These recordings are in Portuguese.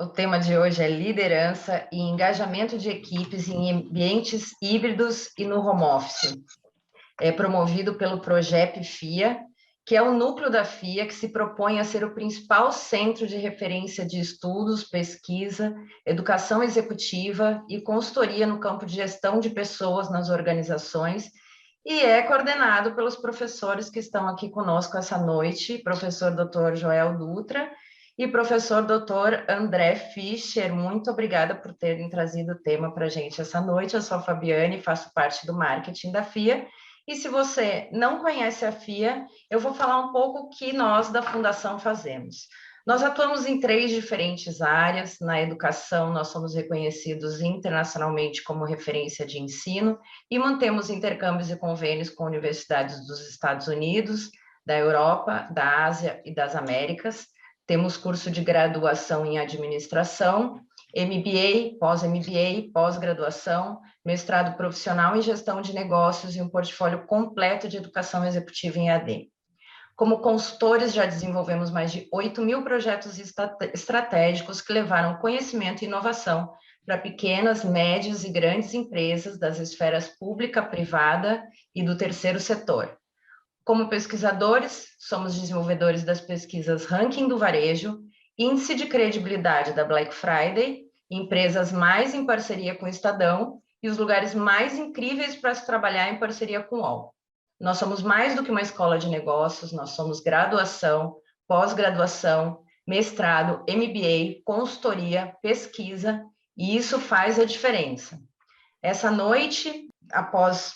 O tema de hoje é liderança e engajamento de equipes em ambientes híbridos e no home office. É promovido pelo Progep FIA, que é o núcleo da FIA que se propõe a ser o principal centro de referência de estudos, pesquisa, educação executiva e consultoria no campo de gestão de pessoas nas organizações, e é coordenado pelos professores que estão aqui conosco essa noite, professor Dr. Joel Dutra e professor Dr. André Fischer. Muito obrigada por terem trazido o tema para a gente essa noite. Eu sou a Fabiane, faço parte do marketing da FIA. E se você não conhece a FIA, eu vou falar um pouco o que nós da Fundação fazemos. Nós atuamos em 3 diferentes áreas. Na educação, nós somos reconhecidos internacionalmente como referência de ensino e mantemos intercâmbios e convênios com universidades dos Estados Unidos, da Europa, da Ásia e das Américas. Temos curso de graduação em administração, MBA, pós-MBA, pós-graduação, mestrado profissional em gestão de negócios e um portfólio completo de educação executiva em AD. Como consultores, já desenvolvemos mais de 8.000 projetos estratégicos que levaram conhecimento e inovação para pequenas, médias e grandes empresas das esferas pública, privada e do terceiro setor. Como pesquisadores, somos desenvolvedores das pesquisas Ranking do Varejo, Índice de Credibilidade da Black Friday, Empresas Mais em parceria com o Estadão e os lugares mais incríveis para se trabalhar em parceria com o UOL. Nós somos mais do que uma escola de negócios, nós somos graduação, pós-graduação, mestrado, MBA, consultoria, pesquisa, e isso faz a diferença. Essa noite, após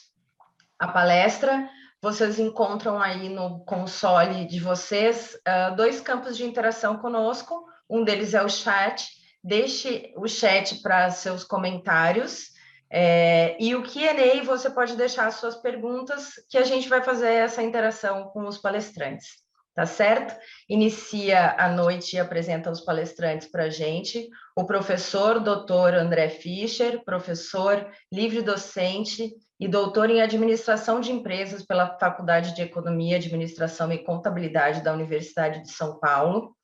a palestra, vocês encontram aí no console de vocês 2 campos de interação conosco. Um deles é o chat. Deixe o chat para seus comentários. E o Q&A você pode deixar as suas perguntas, que a gente vai fazer essa interação com os palestrantes. Tá certo? Inicia a noite e apresenta os palestrantes para a gente. O professor Dr. André Fischer, professor livre-docente e doutor em Administração de Empresas pela Faculdade de Economia, Administração e Contabilidade da Universidade de São Paulo,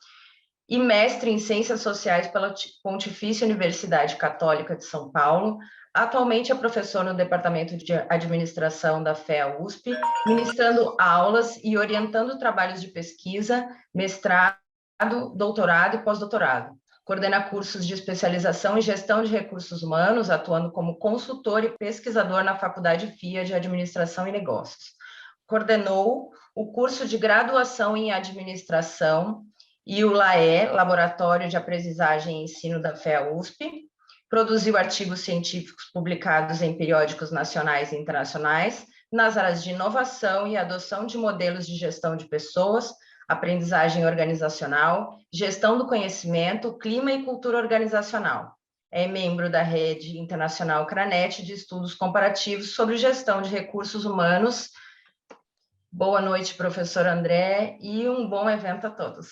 e mestre em Ciências Sociais pela Pontifícia Universidade Católica de São Paulo. Atualmente é professor no Departamento de Administração da FEA-USP, ministrando aulas e orientando trabalhos de pesquisa, mestrado, doutorado e pós-doutorado. Coordena cursos de especialização em gestão de recursos humanos, atuando como consultor e pesquisador na Faculdade FIA de Administração e Negócios. Coordenou o curso de graduação em administração e o LAE, Laboratório de Aprendizagem e Ensino da FEA-USP. Produziu artigos científicos publicados em periódicos nacionais e internacionais, nas áreas de inovação e adoção de modelos de gestão de pessoas, aprendizagem organizacional, gestão do conhecimento, clima e cultura organizacional. É membro da Rede Internacional CRANET de Estudos Comparativos sobre Gestão de Recursos Humanos. Boa noite, professor André, e um bom evento a todos.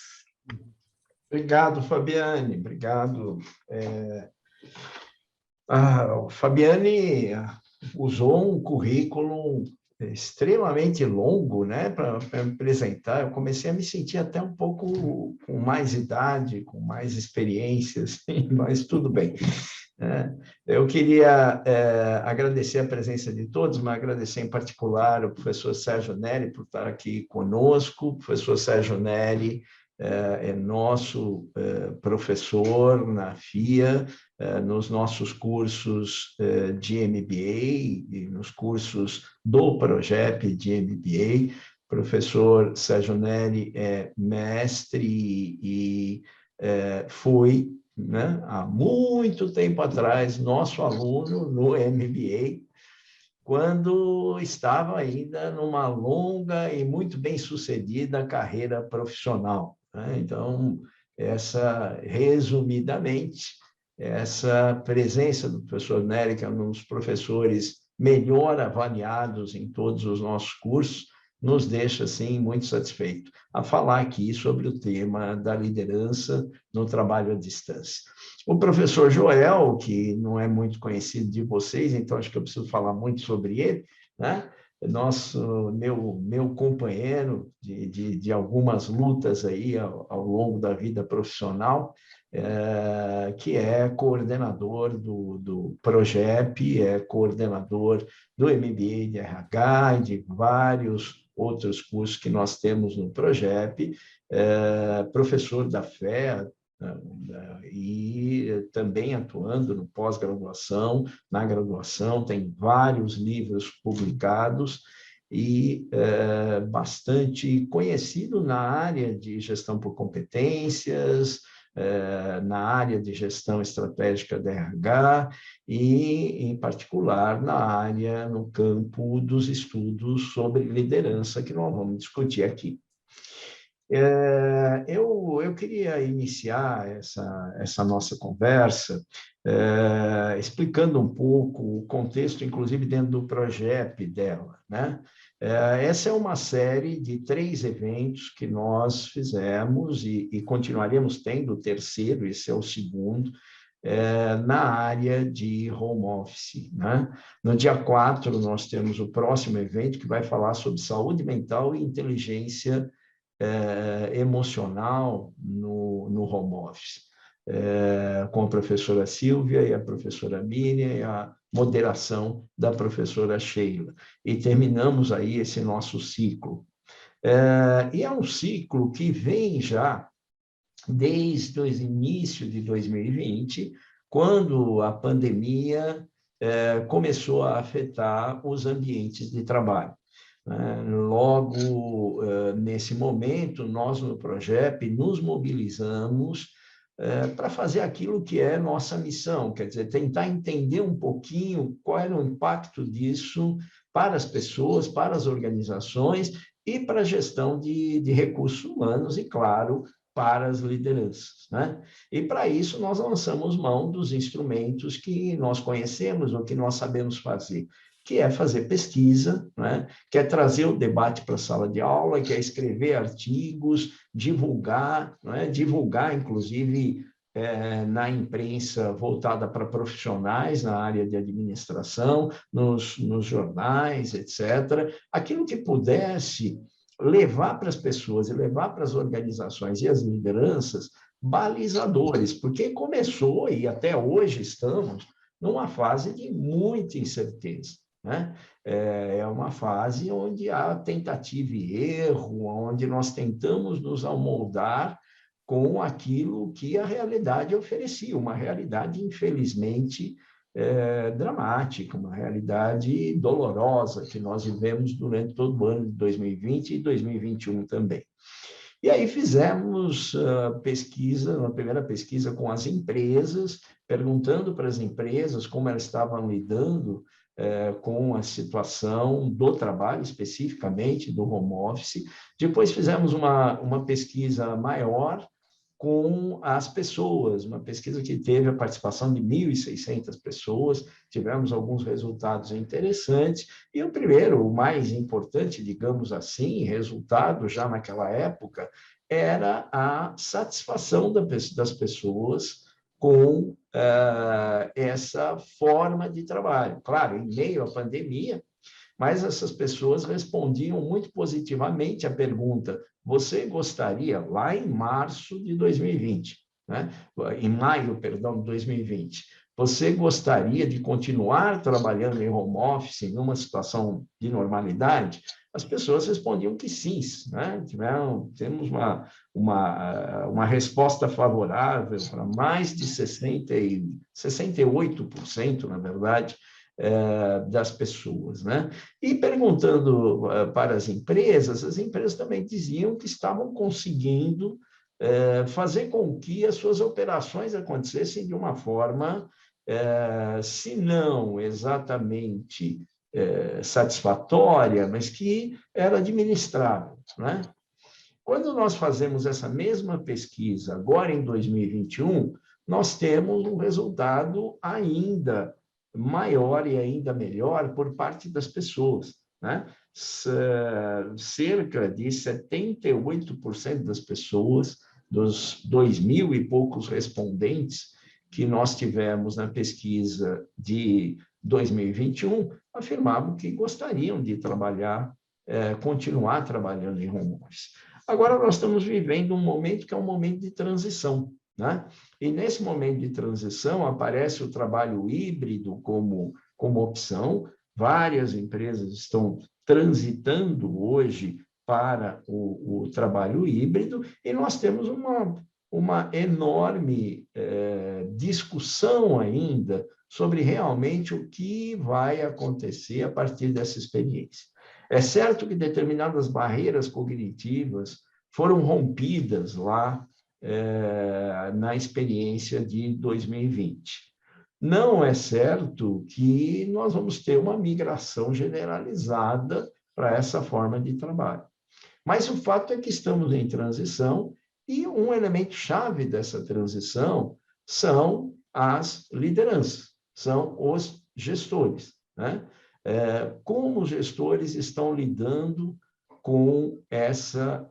Obrigado, Fabiane. Obrigado. A Fabiane usou um currículo extremamente longo, né, para me apresentar. Eu comecei a me sentir até um pouco com mais idade, com mais experiências, mas tudo bem. Eu queria agradecer a presença de todos, mas agradecer em particular ao professor Sérgio Neri por estar aqui conosco. O professor Sérgio Neri é nosso professor na FIA, nos nossos cursos de MBA e nos cursos do Progep de MBA. O professor Sérgio Neri é mestre e foi, né, há muito tempo atrás, nosso aluno no MBA, quando estava ainda numa longa e muito bem-sucedida carreira profissional. Então, resumidamente, essa presença do professor Neri, que é um dos professores melhor avaliados em todos os nossos cursos, nos deixa, assim, muito satisfeito a falar aqui sobre o tema da liderança no trabalho à distância. O professor Joel, que não é muito conhecido de vocês, então acho que eu preciso falar muito sobre ele, né? Meu companheiro de algumas lutas aí ao longo da vida profissional, que é coordenador do PROGEP, é coordenador do MBA de RH e de vários outros cursos que nós temos no PROGEP, professor da FEA, e também atuando no pós-graduação, na graduação, tem vários livros publicados e bastante conhecido na área de gestão por competências, na área de gestão estratégica da RH e, em particular, na área, no campo dos estudos sobre liderança, que nós vamos discutir aqui. Eu queria iniciar essa nossa conversa explicando um pouco o contexto, inclusive dentro do projeto dela, né? Essa é uma série de 3 eventos que nós fizemos e continuaremos tendo o terceiro, esse é o segundo, na área de home office, né? No dia 4, nós temos o próximo evento que vai falar sobre saúde mental e inteligência emocional no home office, com a professora Silvia e a professora Miriam e a moderação da professora Sheila. E terminamos aí esse nosso ciclo. E é um ciclo que vem já desde o início de 2020, quando a pandemia começou a afetar os ambientes de trabalho. Logo, nesse momento, nós no projeto nos mobilizamos para fazer aquilo que é nossa missão, quer dizer, tentar entender um pouquinho qual era o impacto disso para as pessoas, para as organizações e para a gestão de recursos humanos e, claro, para as lideranças, né? E para isso nós lançamos mão dos instrumentos que nós conhecemos, ou que nós sabemos fazer, que é fazer pesquisa, né? Que é trazer o debate para a sala de aula, que é escrever artigos, divulgar, né? Divulgar, inclusive, na imprensa voltada para profissionais na área de administração, nos jornais, etc. Aquilo que pudesse levar para as pessoas e levar para as organizações e as lideranças balizadores, porque começou e até hoje estamos numa fase de muita incerteza, né? É uma fase onde há tentativa e erro, onde nós tentamos nos amoldar com aquilo que a realidade oferecia, uma realidade, infelizmente, dramática, uma realidade dolorosa que nós vivemos durante todo o ano de 2020 e 2021 também. E aí fizemos pesquisa, uma primeira pesquisa com as empresas, perguntando para as empresas como elas estavam lidando com a situação do trabalho, especificamente do home office. Depois fizemos uma pesquisa maior com as pessoas, uma pesquisa que teve a participação de 1.600 pessoas, tivemos alguns resultados interessantes, e o primeiro, o mais importante, digamos assim, resultado já naquela época, era a satisfação das pessoas com essa forma de trabalho. Claro, em meio à pandemia, mas essas pessoas respondiam muito positivamente à pergunta: você gostaria, lá em março de 2020, né? Em maio, perdão, de 2020, você gostaria de continuar trabalhando em home office, numa situação de normalidade? As pessoas respondiam que sim, né? Temos uma resposta favorável para mais de 68%, na verdade, das pessoas, né? E perguntando para as empresas também diziam que estavam conseguindo fazer com que as suas operações acontecessem de uma forma, se não exatamente satisfatória, mas que era administrável, né? Quando nós fazemos essa mesma pesquisa agora em 2021, nós temos um resultado ainda maior e ainda melhor por parte das pessoas, né? Cerca de 78% das pessoas, dos 2.000 e poucos respondentes que nós tivemos na pesquisa de 2021, afirmavam que gostariam de trabalhar, continuar trabalhando em home office. Agora nós estamos vivendo um momento que é um momento de transição, né? E nesse momento de transição aparece o trabalho híbrido como opção. Várias empresas estão transitando hoje para o trabalho híbrido e nós temos uma enorme discussão ainda sobre realmente o que vai acontecer a partir dessa experiência. É certo que determinadas barreiras cognitivas foram rompidas lá na experiência de 2020. Não é certo que nós vamos ter uma migração generalizada para essa forma de trabalho. Mas o fato é que estamos em transição e um elemento chave dessa transição são as lideranças, são os gestores, né? Como os gestores estão lidando com essa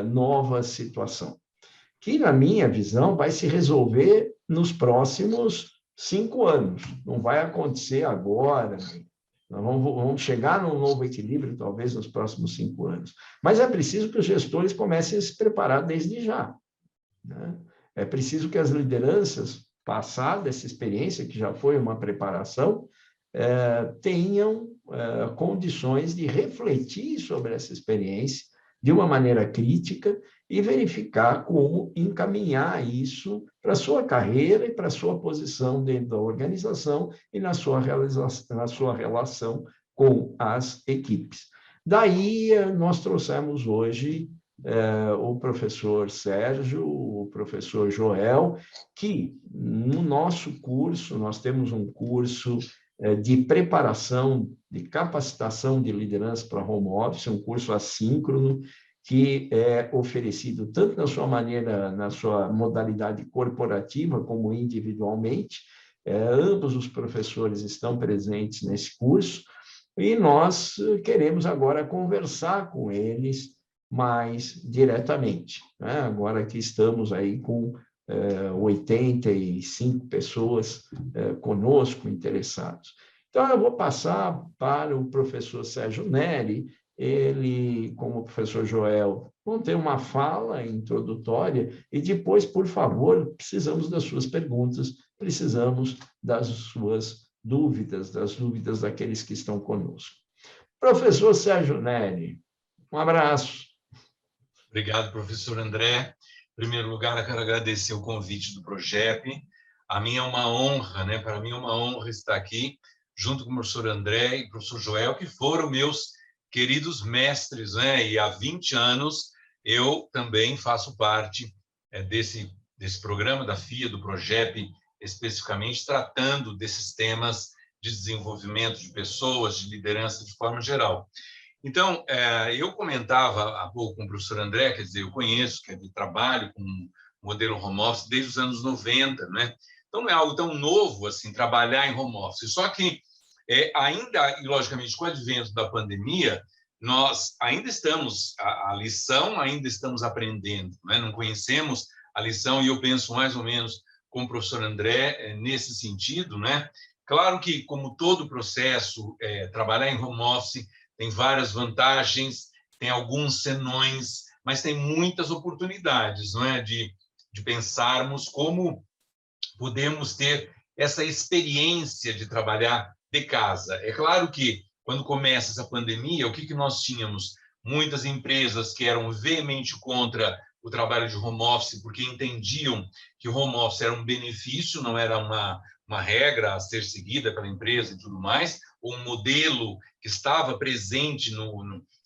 nova situação, que, na minha visão, vai se resolver nos próximos 5 anos. Não vai acontecer agora. Nós vamos chegar num novo equilíbrio, talvez, nos próximos 5 anos. Mas é preciso que os gestores comecem a se preparar desde já, né? É preciso que as lideranças, passada essa experiência, que já foi uma preparação, tenham condições de refletir sobre essa experiência de uma maneira crítica e verificar como encaminhar isso para a sua carreira e para a sua posição dentro da organização e na sua relação com as equipes. Daí, nós trouxemos hoje o professor Sérgio, o professor Joel, que no nosso curso, nós temos um curso de preparação, de capacitação de liderança para home office, um curso assíncrono, que é oferecido tanto na sua modalidade corporativa como individualmente. Ambos os professores estão presentes nesse curso e nós queremos agora conversar com eles mais diretamente, né? Agora que estamos aí com 85 pessoas conosco interessados. Então, eu vou passar para o professor Sérgio Neri. Ele, como o professor Joel, vão ter uma fala introdutória e depois, por favor, precisamos das suas perguntas, precisamos das suas dúvidas, das dúvidas daqueles que estão conosco. Professor Sérgio Neri, um abraço. Obrigado, professor André. Em primeiro lugar, eu quero agradecer o convite do Progep. A mim é uma honra, né? Para mim é uma honra estar aqui, junto com o professor André e o professor Joel, que foram meus queridos mestres, né? E há 20 anos eu também faço parte desse programa da FIA, do Progep, especificamente tratando desses temas de desenvolvimento de pessoas, de liderança de forma geral. Então, eu comentava há pouco com o professor André, quer dizer, eu conheço, que trabalho com modelo home office desde os anos 90, né? Então, não é algo tão novo assim, trabalhar em home office. Só que ainda, e logicamente, com o advento da pandemia, nós ainda estamos, a lição ainda estamos aprendendo, né? Não conhecemos a lição, e eu penso mais ou menos com o professor André nesse sentido, né? Claro que, como todo processo, trabalhar em home office tem várias vantagens, tem alguns senões, mas tem muitas oportunidades, não é? De pensarmos como podemos ter essa experiência de trabalhar de casa. É claro que, quando começa essa pandemia, o que nós tínhamos? Muitas empresas que eram veemente contra o trabalho de home office, porque entendiam que o home office era um benefício, não era uma regra a ser seguida pela empresa e tudo mais, ou um modelo que estava presente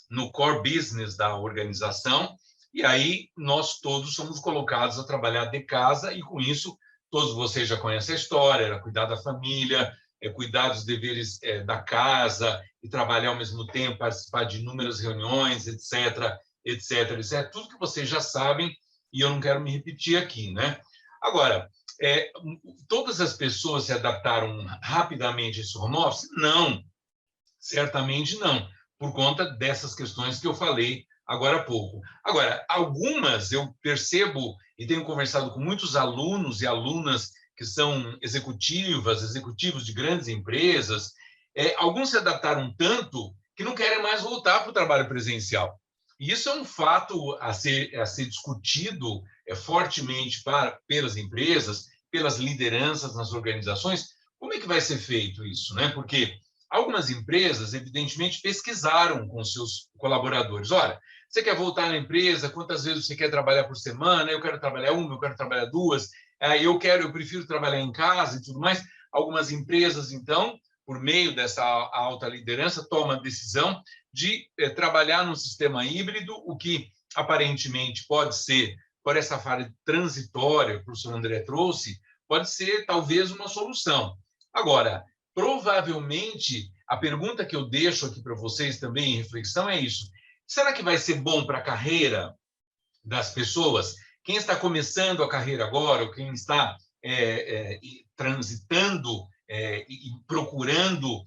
no core business da organização. E aí nós todos somos colocados a trabalhar de casa, e com isso todos vocês já conhecem a história, era cuidar da família, cuidar dos deveres da casa e trabalhar ao mesmo tempo, participar de inúmeras reuniões, etc, etc, etc. Tudo que vocês já sabem, e eu não quero me repetir aqui, né? Agora, todas as pessoas se adaptaram rapidamente a esse home office? Não, certamente não, por conta dessas questões que eu falei agora há pouco. Agora, algumas eu percebo e tenho conversado com muitos alunos e alunas que são executivos de grandes empresas, alguns se adaptaram tanto que não querem mais voltar para o trabalho presencial. E isso é um fato a ser discutido fortemente pelas empresas, pelas lideranças nas organizações. Como é que vai ser feito isso, né? Porque algumas empresas, evidentemente, pesquisaram com seus colaboradores. Olha, você quer voltar na empresa? Quantas vezes você quer trabalhar por semana? Eu quero trabalhar uma, eu quero trabalhar duas. Eu prefiro trabalhar em casa e tudo mais. Algumas empresas, então, por meio dessa alta liderança, tomam a decisão de trabalhar num sistema híbrido, o que aparentemente pode ser, por essa fase transitória que o professor André trouxe, pode ser talvez uma solução. Agora, provavelmente, a pergunta que eu deixo aqui para vocês também em reflexão é isso. Será que vai ser bom para a carreira das pessoas? Quem está começando a carreira agora, ou quem está transitando e procurando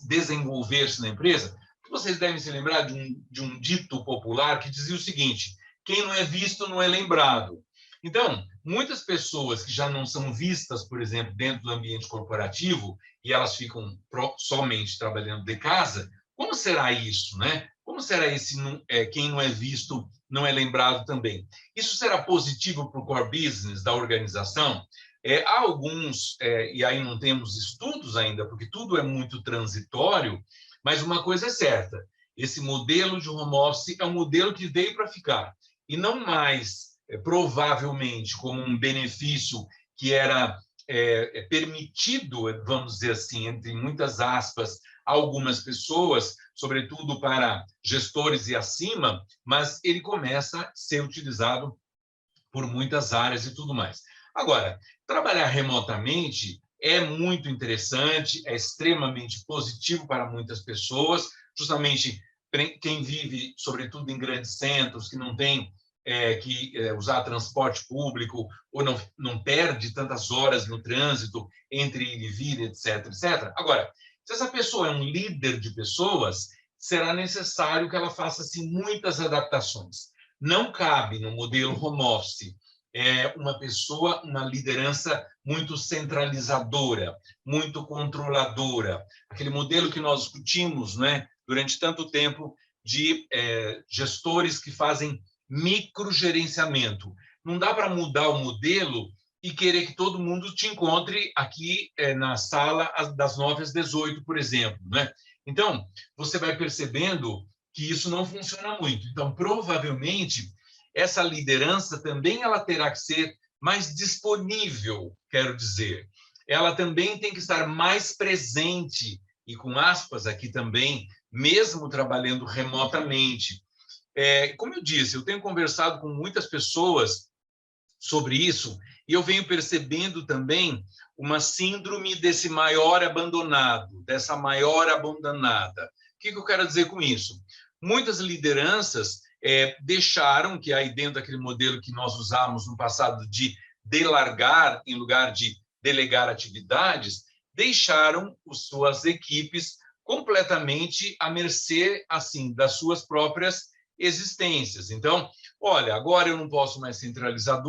desenvolver-se na empresa, vocês devem se lembrar de um dito popular que dizia o seguinte: quem não é visto não é lembrado. Então, muitas pessoas que já não são vistas, por exemplo, dentro do ambiente corporativo, e elas ficam somente trabalhando de casa, como será isso, né? Como será quem não é visto não é lembrado também? Isso será positivo para o core business da organização? Há alguns, e aí não temos estudos ainda, porque tudo é muito transitório, mas uma coisa é certa: esse modelo de home office é um modelo que veio para ficar, e não mais, provavelmente, como um benefício que era permitido, vamos dizer assim, entre muitas aspas, a algumas pessoas, sobretudo para gestores e acima, mas ele começa a ser utilizado por muitas áreas e tudo mais. Agora, trabalhar remotamente é muito interessante, é extremamente positivo para muitas pessoas, justamente quem vive, sobretudo em grandes centros, que não tem que usar transporte público ou não perde tantas horas no trânsito entre ir e vir, etc, etc. Agora, se essa pessoa é um líder de pessoas, será necessário que ela faça assim, muitas adaptações. Não cabe no modelo home office uma pessoa, uma liderança muito centralizadora, muito controladora. Aquele modelo que nós discutimos, né, durante tanto tempo de gestores que fazem microgerenciamento. Não dá para mudar o modelo e querer que todo mundo te encontre aqui na sala das 9 às 18, por exemplo, né? Então, você vai percebendo que isso não funciona muito. Então, provavelmente, essa liderança também ela terá que ser mais disponível, quero dizer. Ela também tem que estar mais presente, e com aspas aqui também, mesmo trabalhando remotamente. Como eu disse, eu tenho conversado com muitas pessoas sobre isso, e eu venho percebendo também uma síndrome desse maior abandonado, dessa maior abandonada. O que eu quero dizer com isso? Muitas lideranças deixaram, que aí dentro daquele modelo que nós usamos no passado de delargar em lugar de delegar atividades, deixaram suas equipes completamente à mercê, assim, das suas próprias existências. Então, olha, agora eu não posso mais centralizar,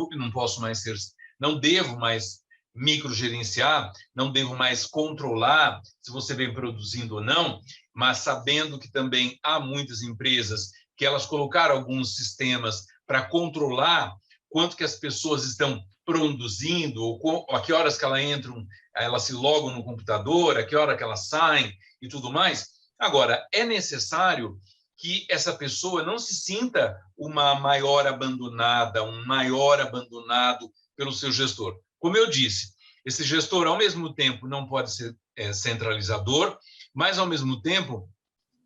não devo mais microgerenciar, não devo mais controlar se você vem produzindo ou não, mas sabendo que também há muitas empresas que elas colocaram alguns sistemas para controlar quanto que as pessoas estão produzindo, ou a que horas que elas entram, elas se logam no computador, a que hora que elas saem e tudo mais. Agora, é necessário que essa pessoa não se sinta uma maior abandonada, um maior abandonado pelo seu gestor. Como eu disse, esse gestor, ao mesmo tempo, não pode ser centralizador, mas, ao mesmo tempo,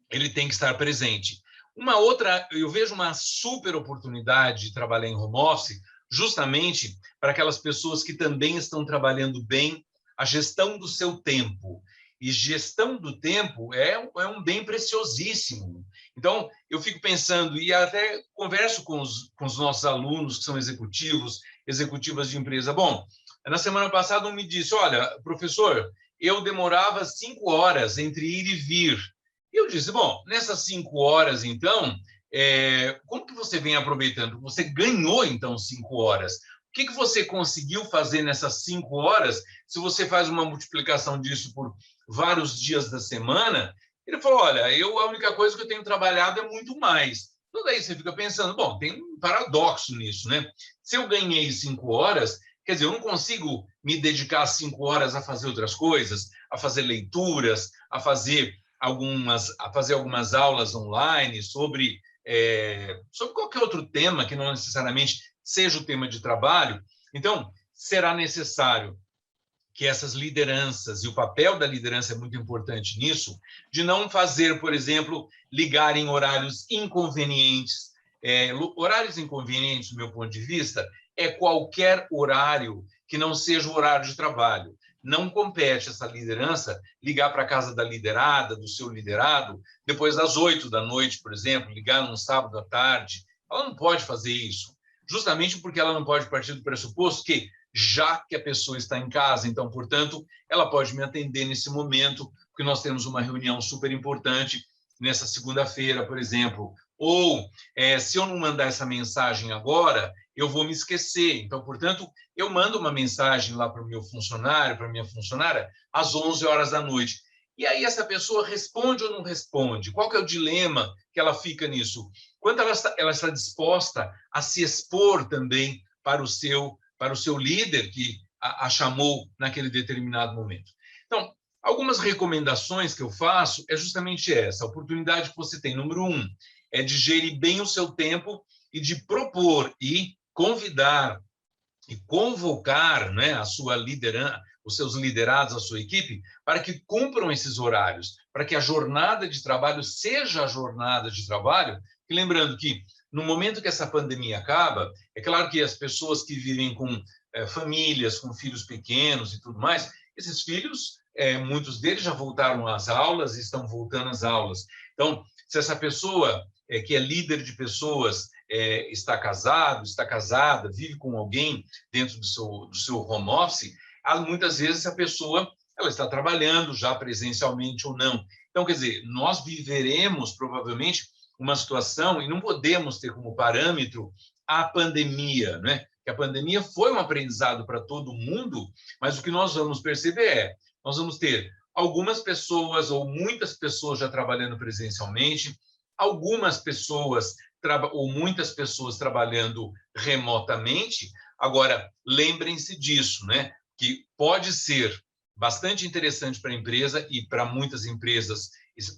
ele tem que estar presente. Uma outra, eu vejo uma super oportunidade de trabalhar em home office, justamente para aquelas pessoas que também estão trabalhando bem a gestão do seu tempo. E gestão do tempo é um bem preciosíssimo. Então, eu fico pensando, e até converso com os nossos alunos que são executivas de empresa. Bom, na semana passada um me disse, olha, professor, eu demorava 5 horas entre ir e vir. E eu disse, bom, nessas 5 horas, então, como que você vem aproveitando? Você ganhou, então, 5 horas. O que você conseguiu fazer nessas 5 horas, se você faz uma multiplicação disso por vários dias da semana, Ele falou, olha, a única coisa que eu tenho trabalhado é muito mais. Então, daí você fica pensando, bom, tem um paradoxo nisso, né? Se eu ganhei 5 horas, quer dizer, eu não consigo me dedicar 5 horas a fazer outras coisas, a fazer leituras, a fazer algumas aulas online sobre qualquer outro tema que não necessariamente seja o tema de trabalho. Então, será necessário que essas lideranças, e o papel da liderança é muito importante nisso, de não fazer, por exemplo, ligar em horários inconvenientes. Horários inconvenientes, do meu ponto de vista, é qualquer horário que não seja o horário de trabalho. Não compete essa liderança ligar para a casa da liderada, do seu liderado, depois das 8 da noite, por exemplo, ligar num sábado à tarde. Ela não pode fazer isso, justamente porque ela não pode partir do pressuposto que, já que a pessoa está em casa, então, portanto, ela pode me atender nesse momento, porque nós temos uma reunião super importante nessa segunda-feira, por exemplo. Ou, se eu não mandar essa mensagem agora, eu vou me esquecer. Então, portanto, eu mando uma mensagem lá para o meu funcionário, para a minha funcionária, às 11 horas da noite. E aí essa pessoa responde ou não responde? Qual que é o dilema que ela fica nisso? Quanto ela está disposta a se expor também para o seu líder que a chamou naquele determinado momento. Então, algumas recomendações que eu faço é justamente essa, a oportunidade que você tem. Número 1, é de gerir bem o seu tempo e de propor e convidar e convocar, né, a sua liderança, os seus liderados, a sua equipe, para que cumpram esses horários, para que a jornada de trabalho seja a jornada de trabalho. E lembrando que, no momento que essa pandemia acaba, é claro que as pessoas que vivem com famílias, com filhos pequenos e tudo mais, esses filhos, muitos deles já voltaram às aulas e estão voltando às aulas. Então, se essa pessoa que é líder de pessoas está casado, está casada, vive com alguém dentro do seu home office, muitas vezes a pessoa ela está trabalhando já presencialmente ou não. Então, quer dizer, nós viveremos provavelmente uma situação, e não podemos ter como parâmetro a pandemia, né? Que a pandemia foi um aprendizado para todo mundo, mas o que nós vamos perceber nós vamos ter algumas pessoas ou muitas pessoas já trabalhando presencialmente, algumas pessoas ou muitas pessoas trabalhando remotamente. Agora, lembrem-se disso, né? Que pode ser bastante interessante para a empresa, e para muitas empresas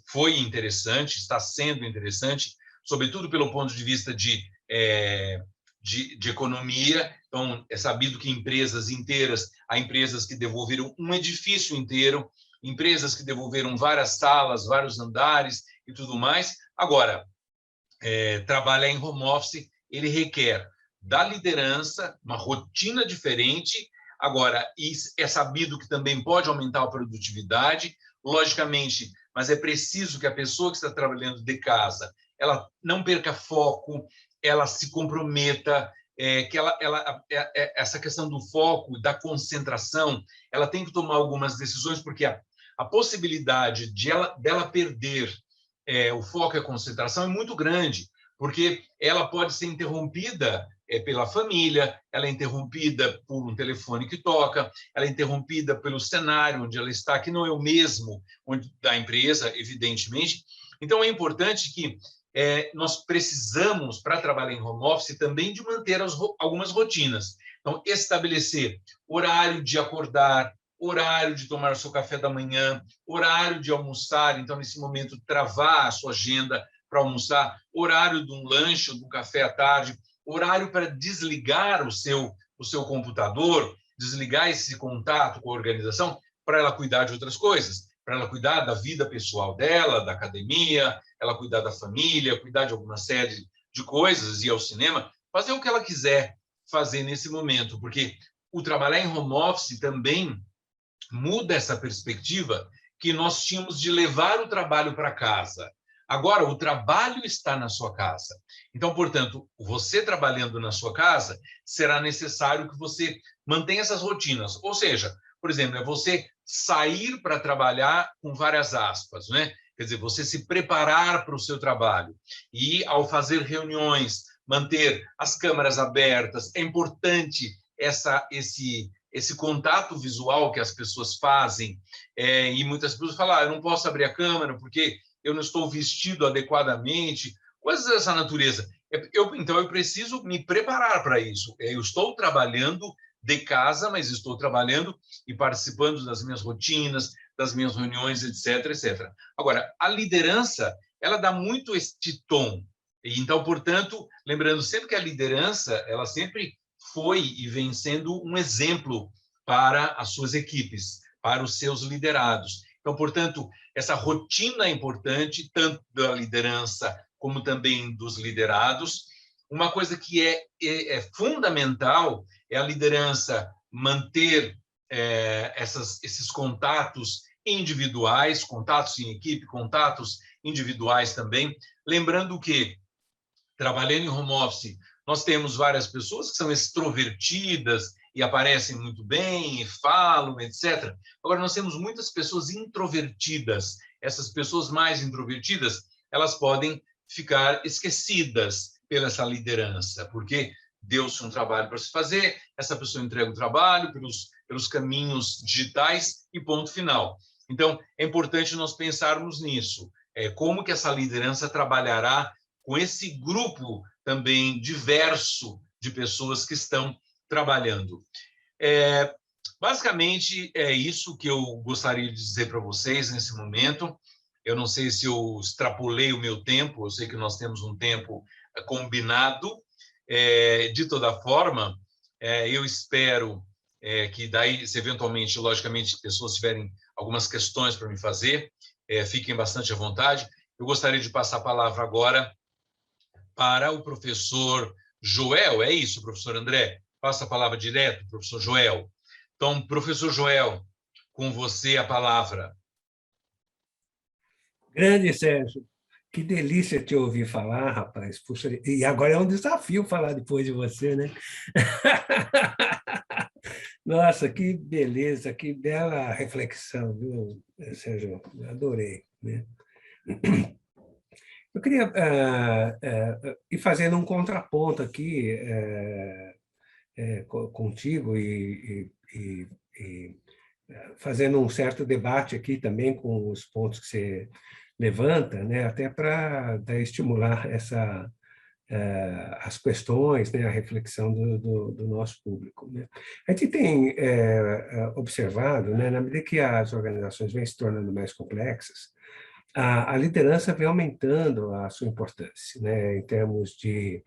foi interessante, está sendo interessante, sobretudo pelo ponto de vista de economia. Então, é sabido que empresas inteiras, há empresas que devolveram um edifício inteiro, empresas que devolveram várias salas, vários andares e tudo mais. Agora, trabalhar em home office, ele requer da liderança uma rotina diferente. Agora, é sabido que também pode aumentar a produtividade, logicamente, mas é preciso que a pessoa que está trabalhando de casa, ela não perca foco, ela se comprometa, que essa questão do foco, da concentração, ela tem que tomar algumas decisões, porque a possibilidade dela perder o foco e a concentração é muito grande, porque ela pode ser interrompida pela família, ela é interrompida por um telefone que toca, ela é interrompida pelo cenário onde ela está, que não é o mesmo da empresa, evidentemente. Então, é importante que nós precisamos, para trabalhar em home office, também de manter algumas rotinas. Então, estabelecer horário de acordar, horário de tomar o seu café da manhã, horário de almoçar. Então, nesse momento, travar a sua agenda para almoçar, horário de um lanche ou de um café à tarde, horário para desligar o seu computador, desligar esse contato com a organização, para ela cuidar de outras coisas, para ela cuidar da vida pessoal dela, da academia, ela cuidar da família, cuidar de alguma série de coisas, ir ao cinema, fazer o que ela quiser fazer nesse momento, porque o trabalhar em home office também muda essa perspectiva que nós tínhamos de levar o trabalho para casa. Agora, o trabalho está na sua casa. Então, portanto, você trabalhando na sua casa, será necessário que você mantenha essas rotinas. Ou seja, por exemplo, é você sair para trabalhar com várias aspas, né? Quer dizer, você se preparar para o seu trabalho. E, ao fazer reuniões, manter as câmeras abertas. É importante esse contato visual que as pessoas fazem, e muitas pessoas falam, eu não posso abrir a câmera porque eu não estou vestido adequadamente, coisas dessa natureza. Então, eu preciso me preparar para isso. Eu estou trabalhando de casa, mas estou trabalhando e participando das minhas rotinas, das minhas reuniões, etc, etc. Agora, a liderança, ela dá muito este tom. Então, portanto, lembrando sempre que a liderança, ela sempre foi e vem sendo um exemplo para as suas equipes, para os seus liderados. Então, portanto, essa rotina é importante, tanto da liderança como também dos liderados. Uma coisa que é fundamental é a liderança manter esses contatos individuais, contatos em equipe, contatos individuais também. Lembrando que, trabalhando em home office, nós temos várias pessoas que são extrovertidas e aparecem muito bem, e falam, etc. Agora, nós temos muitas pessoas introvertidas. Essas pessoas mais introvertidas, elas podem ficar esquecidas pela essa liderança, porque deu-se um trabalho para se fazer, essa pessoa entrega o trabalho pelos caminhos digitais e ponto final. Então, é importante nós pensarmos nisso. Como que essa liderança trabalhará com esse grupo também diverso de pessoas que estão trabalhando. Basicamente, é isso que eu gostaria de dizer para vocês nesse momento. Eu não sei se eu extrapolei o meu tempo, eu sei que nós temos um tempo combinado. De toda forma, eu espero que daí, se eventualmente, logicamente, pessoas tiverem algumas questões para me fazer, fiquem bastante à vontade. Eu gostaria de passar a palavra agora para o professor Joel. É isso, professor André? Passa a palavra direto, professor Joel. Então, professor Joel, com você a palavra. Grande, Sérgio. Que delícia te ouvir falar, rapaz. Puxa, e agora é um desafio falar depois de você, né? Nossa, que beleza, que bela reflexão, viu, Sérgio? Adorei, né? Eu queria ir fazendo um contraponto aqui contigo e fazendo um certo debate aqui também com os pontos que você levanta, né, até para estimular as questões, né, a reflexão do nosso público, né. A gente tem observado, né, na medida que as organizações vêm se tornando mais complexas, a liderança vem aumentando a sua importância, né, em termos de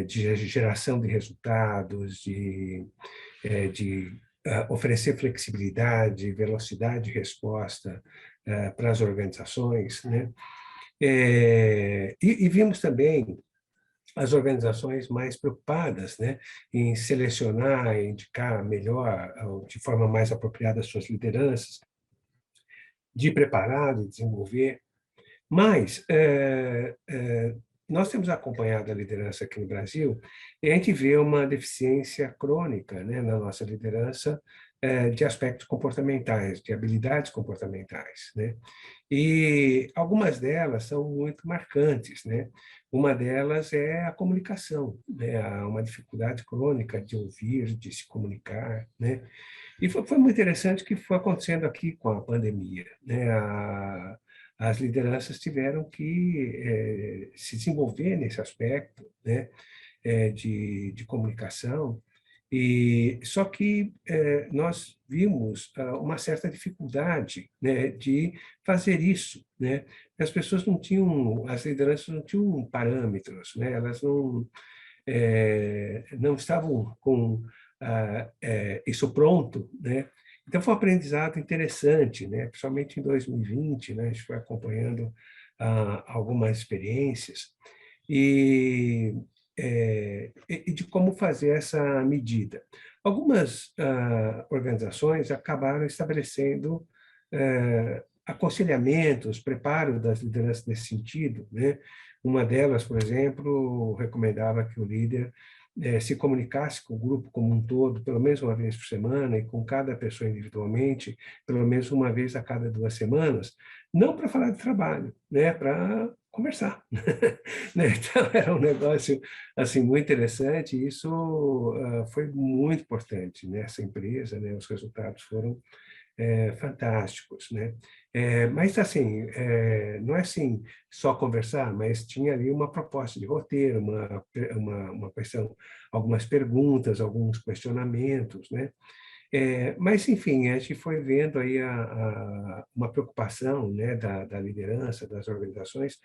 geração de resultados, de oferecer flexibilidade, velocidade de resposta para as organizações, né? E vimos também as organizações mais preocupadas, né, em selecionar, indicar melhor, de forma mais apropriada, as suas lideranças, de preparar, de desenvolver. Mas nós temos acompanhado a liderança aqui no Brasil e a gente vê uma deficiência crônica, né, na nossa liderança de aspectos comportamentais, de habilidades comportamentais, né? E algumas delas são muito marcantes, né? Uma delas é a comunicação, né? Há uma dificuldade crônica de ouvir, de se comunicar, né? E foi muito interessante o que foi acontecendo aqui com a pandemia, né? As lideranças tiveram que se desenvolver nesse aspecto, né, de comunicação, e só que nós vimos uma certa dificuldade, né, de fazer isso, né? As pessoas não tinham, as lideranças não tinham parâmetros, né? Elas não estavam com isso pronto, né? Então, foi um aprendizado interessante, né? Principalmente em 2020, né? A gente foi acompanhando algumas experiências e de como fazer essa medida. Algumas organizações acabaram estabelecendo aconselhamentos, preparo das lideranças nesse sentido, né? Uma delas, por exemplo, recomendava que o líder se comunicasse com o grupo como um todo, pelo menos uma vez por semana, e com cada pessoa individualmente, pelo menos uma vez a cada 2 semanas, não para falar de trabalho, né, para conversar. Né? Então, era um negócio assim, muito interessante, e isso foi muito importante nessa empresa, né? Os resultados foram fantásticos, né? Mas, assim, não é assim só conversar, mas tinha ali uma proposta de roteiro, uma questão, algumas perguntas, alguns questionamentos, né? Mas, enfim, a gente foi vendo aí uma preocupação, né, da liderança, das organizações,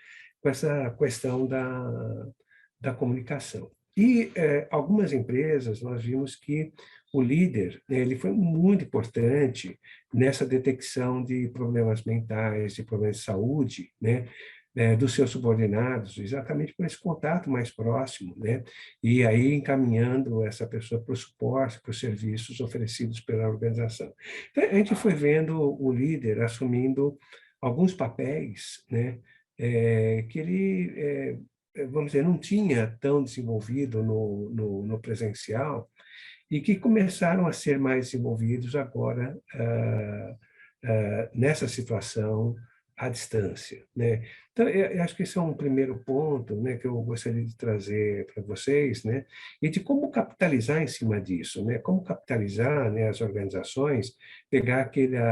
com essa questão da comunicação. E algumas empresas, nós vimos que o líder, ele foi muito importante nessa detecção de problemas mentais, de problemas de saúde, né, dos seus subordinados, exatamente por esse contato mais próximo, né? E aí encaminhando essa pessoa para o suporte, para os serviços oferecidos pela organização. Então, a gente foi vendo o líder assumindo alguns papéis, né? Que ele, vamos dizer, não tinha tão desenvolvido no presencial, e que começaram a ser mais desenvolvidos agora nessa situação à distância, né? Então, eu acho que esse é um primeiro ponto, né, que eu gostaria de trazer para vocês, né, e de como capitalizar em cima disso, né, como capitalizar, né, as organizações, pegar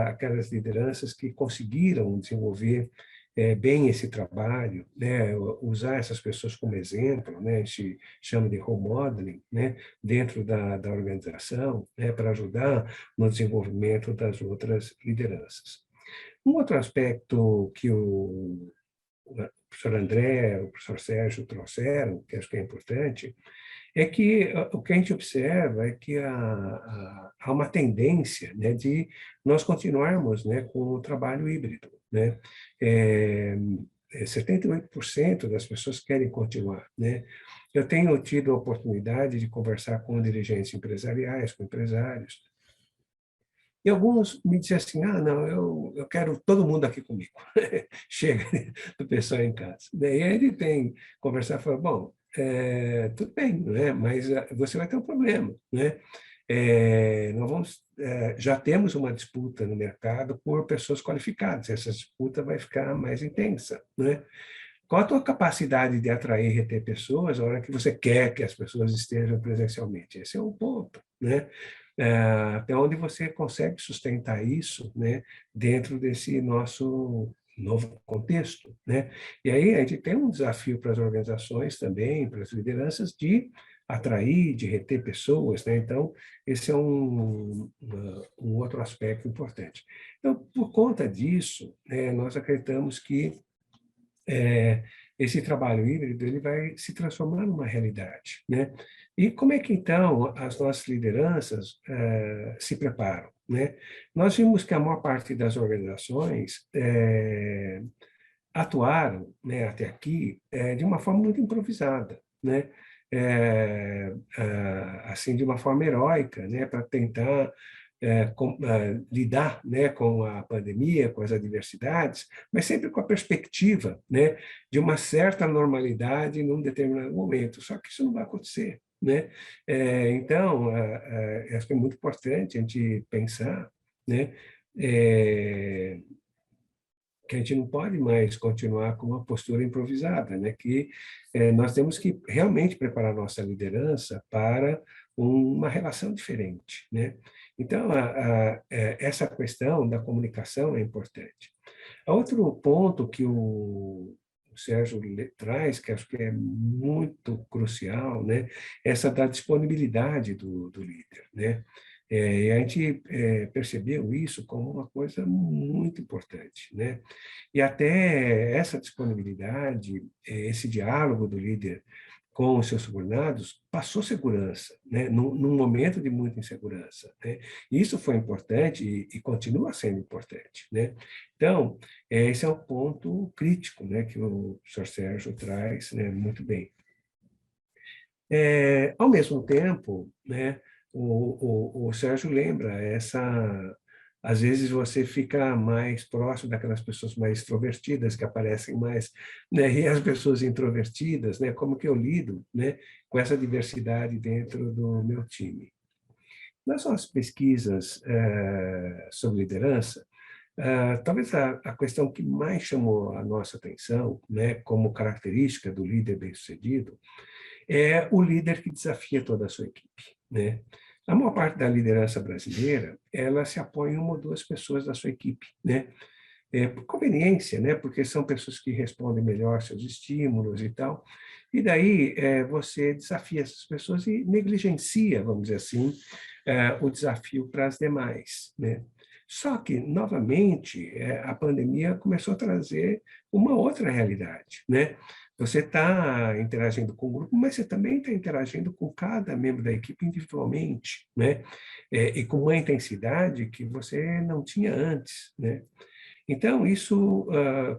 aquelas lideranças que conseguiram desenvolver bem esse trabalho, né, usar essas pessoas como exemplo, né, a gente chama de role modeling, né, dentro da organização, né, para ajudar no desenvolvimento das outras lideranças. Um outro aspecto que o professor André, o professor Sérgio trouxeram, que acho que é importante, é que o que a gente observa é que há uma tendência, né, de nós continuarmos, né, com o trabalho híbrido, né? 78% das pessoas querem continuar, né? Eu tenho tido a oportunidade de conversar com dirigentes empresariais, com empresários, e alguns me dizem assim, não, eu quero todo mundo aqui comigo. Chega do pessoal em casa. Daí ele tem conversar e falar, bom, tudo bem, né? Mas você vai ter um problema, né? Já temos uma disputa no mercado por pessoas qualificadas. Essa disputa vai ficar mais intensa, né? Qual a tua capacidade de atrair e reter pessoas na hora que você quer que as pessoas estejam presencialmente? Esse é um ponto, né? Até onde você consegue sustentar isso, né, dentro desse nosso novo contexto, né? E aí a gente tem um desafio para as organizações também, para as lideranças, de atrair, de reter pessoas, né? Então, esse é um outro aspecto importante. Então, por conta disso, nós acreditamos que esse trabalho híbrido ele vai se transformar numa realidade, né? E como é que, então, as nossas lideranças se preparam, né? Nós vimos que a maior parte das organizações atuaram, né, até aqui, de uma forma muito improvisada, né? Assim, de uma forma heróica, né, para tentar lidar, né, com a pandemia, com as adversidades, mas sempre com a perspectiva, né, de uma certa normalidade num determinado momento. Só que isso não vai acontecer, né? Então, acho que é muito importante a gente pensar, né, que a gente não pode mais continuar com uma postura improvisada, né? Que nós temos que realmente preparar nossa liderança para uma relação diferente, né? Então, essa questão da comunicação é importante. Outro ponto que o Sérgio traz, que acho que é muito crucial, né? Essa da disponibilidade do líder, né? E a gente percebeu isso como uma coisa muito importante, né? E até essa disponibilidade, esse diálogo do líder com os seus subordinados passou segurança, né? Num momento de muita insegurança, né? Isso foi importante e continua sendo importante, né? Então, esse é um ponto crítico, né, que o Sr. Sérgio traz, né, muito bem. Ao mesmo tempo, né, o Sérgio lembra Às vezes você fica mais próximo daquelas pessoas mais extrovertidas, que aparecem mais, né? E as pessoas introvertidas, né? Como que eu lido, né, com essa diversidade dentro do meu time? Nas nossas pesquisas sobre liderança, talvez a questão que mais chamou a nossa atenção, né, como característica do líder bem-sucedido, é o líder que desafia toda a sua equipe, né? A maior parte da liderança brasileira, ela se apoia em uma ou duas pessoas da sua equipe, né? Por conveniência, né? Porque são pessoas que respondem melhor seus estímulos e tal. E daí você desafia essas pessoas e negligencia, vamos dizer assim, o desafio para as demais, né? Só que, novamente, a pandemia começou a trazer uma outra realidade, né? Você está interagindo com o grupo, mas você também está interagindo com cada membro da equipe individualmente, né? E com uma intensidade que você não tinha antes, né? Então, isso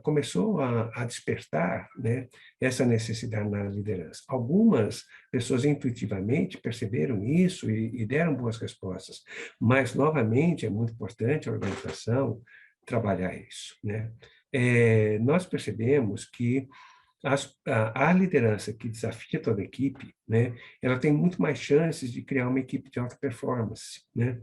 começou a despertar, né, essa necessidade na liderança. Algumas pessoas intuitivamente perceberam isso e deram boas respostas, mas, novamente, é muito importante a organização trabalhar isso, né? Nós percebemos que a liderança que desafia toda a equipe, né, ela tem muito mais chances de criar uma equipe de alta performance, né?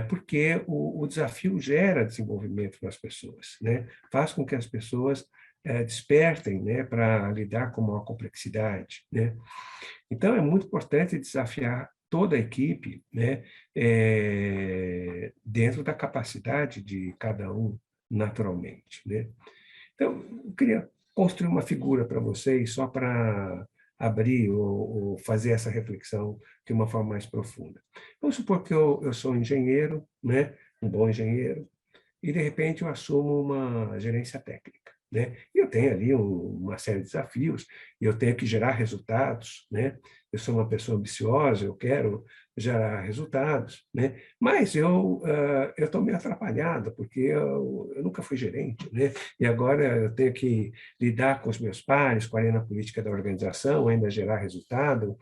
Porque o desafio gera desenvolvimento nas pessoas, né? Faz com que as pessoas despertem, né, para lidar com uma complexidade, né? Então, é muito importante desafiar toda a equipe, né, dentro da capacidade de cada um, naturalmente, né? Então, eu queria construir uma figura para vocês, só para abrir ou fazer essa reflexão de uma forma mais profunda. Vamos supor que eu sou um engenheiro, né? Um bom engenheiro, e, de repente, eu assumo uma gerência técnica, né? E eu tenho ali uma série de desafios, e eu tenho que gerar resultados, né? Eu sou uma pessoa ambiciosa, eu quero gerar resultados, né? Mas eu estou meio atrapalhado, porque eu nunca fui gerente, né? E agora eu tenho que lidar com os meus pares, com a arena política da organização, ainda gerar resultado,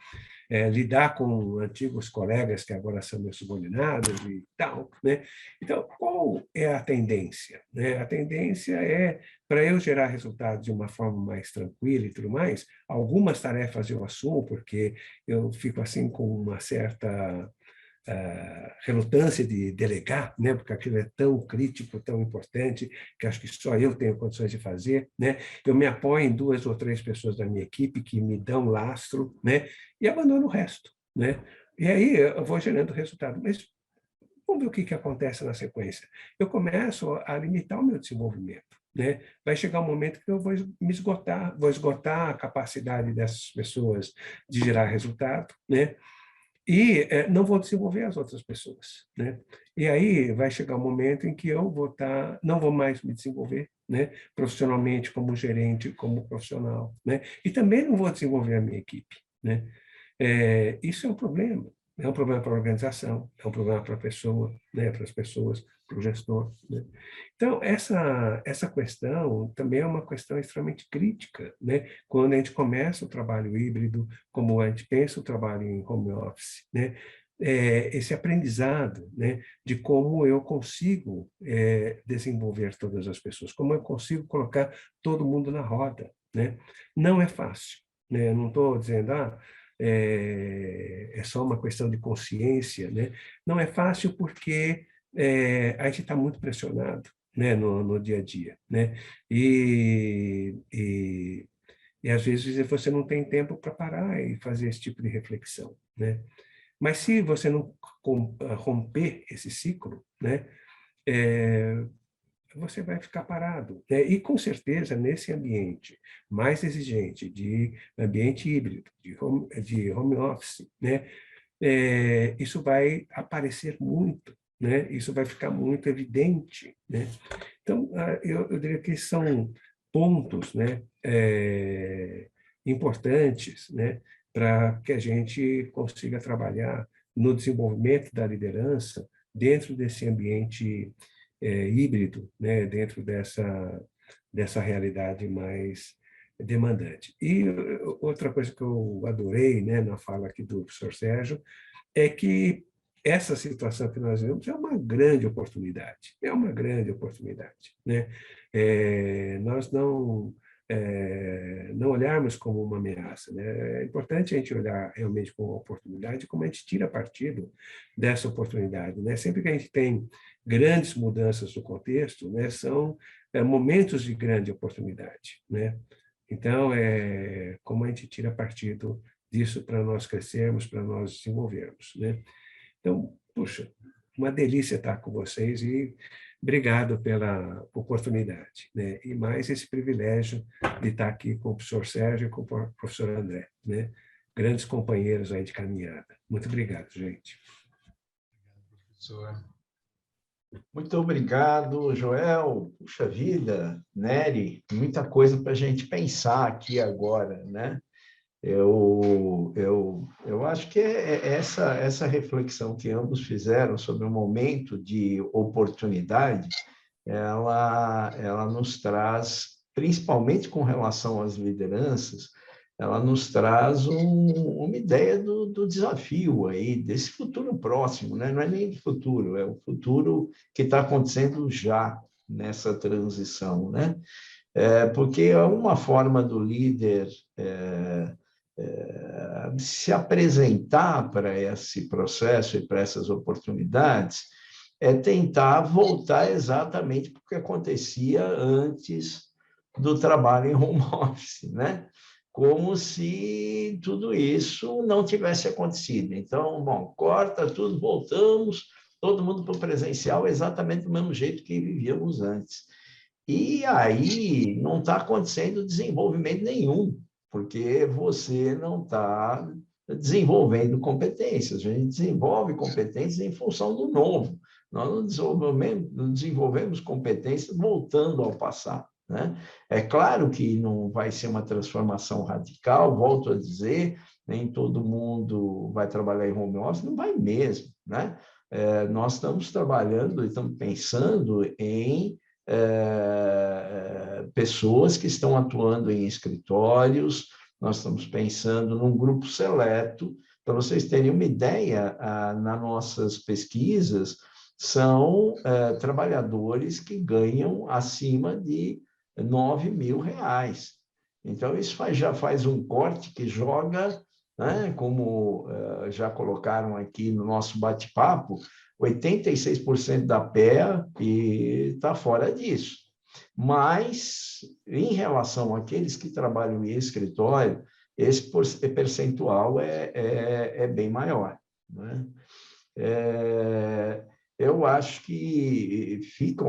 lidar com antigos colegas que agora são meus subordinados e tal, né? Então, qual é a tendência, né? A tendência é, para eu gerar resultados de uma forma mais tranquila e tudo mais, algumas tarefas eu assumo, porque eu fico assim com uma certa relutância de delegar, né? Porque aquilo é tão crítico, tão importante, que acho que só eu tenho condições de fazer, né? Eu me apoio em 2 ou 3 pessoas da minha equipe que me dão lastro, né? E abandono o resto, né? E aí eu vou gerando resultado. Mas vamos ver o que acontece na sequência. Eu começo a limitar o meu desenvolvimento, né? Vai chegar um momento que eu vou me esgotar, vou esgotar a capacidade dessas pessoas de gerar resultado, né? E não vou desenvolver as outras pessoas, né? E aí vai chegar um momento em que eu não vou mais me desenvolver, né? Profissionalmente, como gerente, como profissional, né? E também não vou desenvolver a minha equipe, né? Isso é um problema para a organização, é um problema para a pessoa, né? Para as pessoas, para o gestor, né? Então, essa questão também é uma questão extremamente crítica, né? Quando a gente começa o trabalho híbrido, como a gente pensa o trabalho em home office, né? Esse aprendizado, né, de como eu consigo desenvolver todas as pessoas, como eu consigo colocar todo mundo na roda, né? Não é fácil, né? Eu não estou dizendo, é só uma questão de consciência, né? Não é fácil porque a gente está muito pressionado, né, no dia a dia, né? E às vezes você não tem tempo para parar e fazer esse tipo de reflexão, né? Mas se você não romper esse ciclo, né, você vai ficar parado, né? E com certeza nesse ambiente mais exigente de ambiente híbrido, de home office, né, isso vai aparecer muito, né? Isso vai ficar muito evidente, né? Então, eu diria que são pontos, né, importantes, né, para que a gente consiga trabalhar no desenvolvimento da liderança dentro desse ambiente híbrido, né, dentro dessa realidade mais demandante. E outra coisa que eu adorei, né, na fala aqui do professor Sérgio, é que essa situação que nós vivemos é uma grande oportunidade, né? Nós não olharmos como uma ameaça, né? É importante a gente olhar realmente como uma oportunidade, como a gente tira partido dessa oportunidade, né? Sempre que a gente tem grandes mudanças no contexto, né, são momentos de grande oportunidade, né? Então, como a gente tira partido disso para nós crescermos, para nós desenvolvermos, né? Então, puxa, uma delícia estar com vocês e obrigado pela oportunidade, né? E mais esse privilégio de estar aqui com o professor Sérgio e com o professor André, né? Grandes companheiros aí de caminhada. Muito obrigado, gente. Professor. Muito obrigado, Joel. Puxa vida, Nery, muita coisa para a gente pensar aqui agora, né? Eu acho que essa reflexão que ambos fizeram sobre o momento de oportunidade, ela nos traz, principalmente com relação às lideranças, ela nos traz uma ideia do desafio aí, desse futuro próximo, né? Não é nem do futuro, é o futuro que está acontecendo já nessa transição, né? Porque é uma forma do líder se apresentar para esse processo e para essas oportunidades, é tentar voltar exatamente para o que acontecia antes do trabalho em home office, né? Como se tudo isso não tivesse acontecido. Então, bom, corta tudo, voltamos, todo mundo para o presencial exatamente do mesmo jeito que vivíamos antes. E aí não está acontecendo desenvolvimento nenhum, porque você não está desenvolvendo competências. A gente desenvolve competências em função do novo. Nós não desenvolvemos competências voltando ao passado, né? É claro que não vai ser uma transformação radical, volto a dizer, nem todo mundo vai trabalhar em home office, não vai mesmo, né? Nós estamos trabalhando e estamos pensando em pessoas que estão atuando em escritórios, nós estamos pensando num grupo seleto. Para vocês terem uma ideia, nas nossas pesquisas, são trabalhadores que ganham acima de R$9.000. Então, isso já faz um corte que joga, né, como já colocaram aqui no nosso bate-papo, 86% da PEA e está fora disso. Mas, em relação àqueles que trabalham em escritório, esse percentual é bem maior, né? Eu acho que fica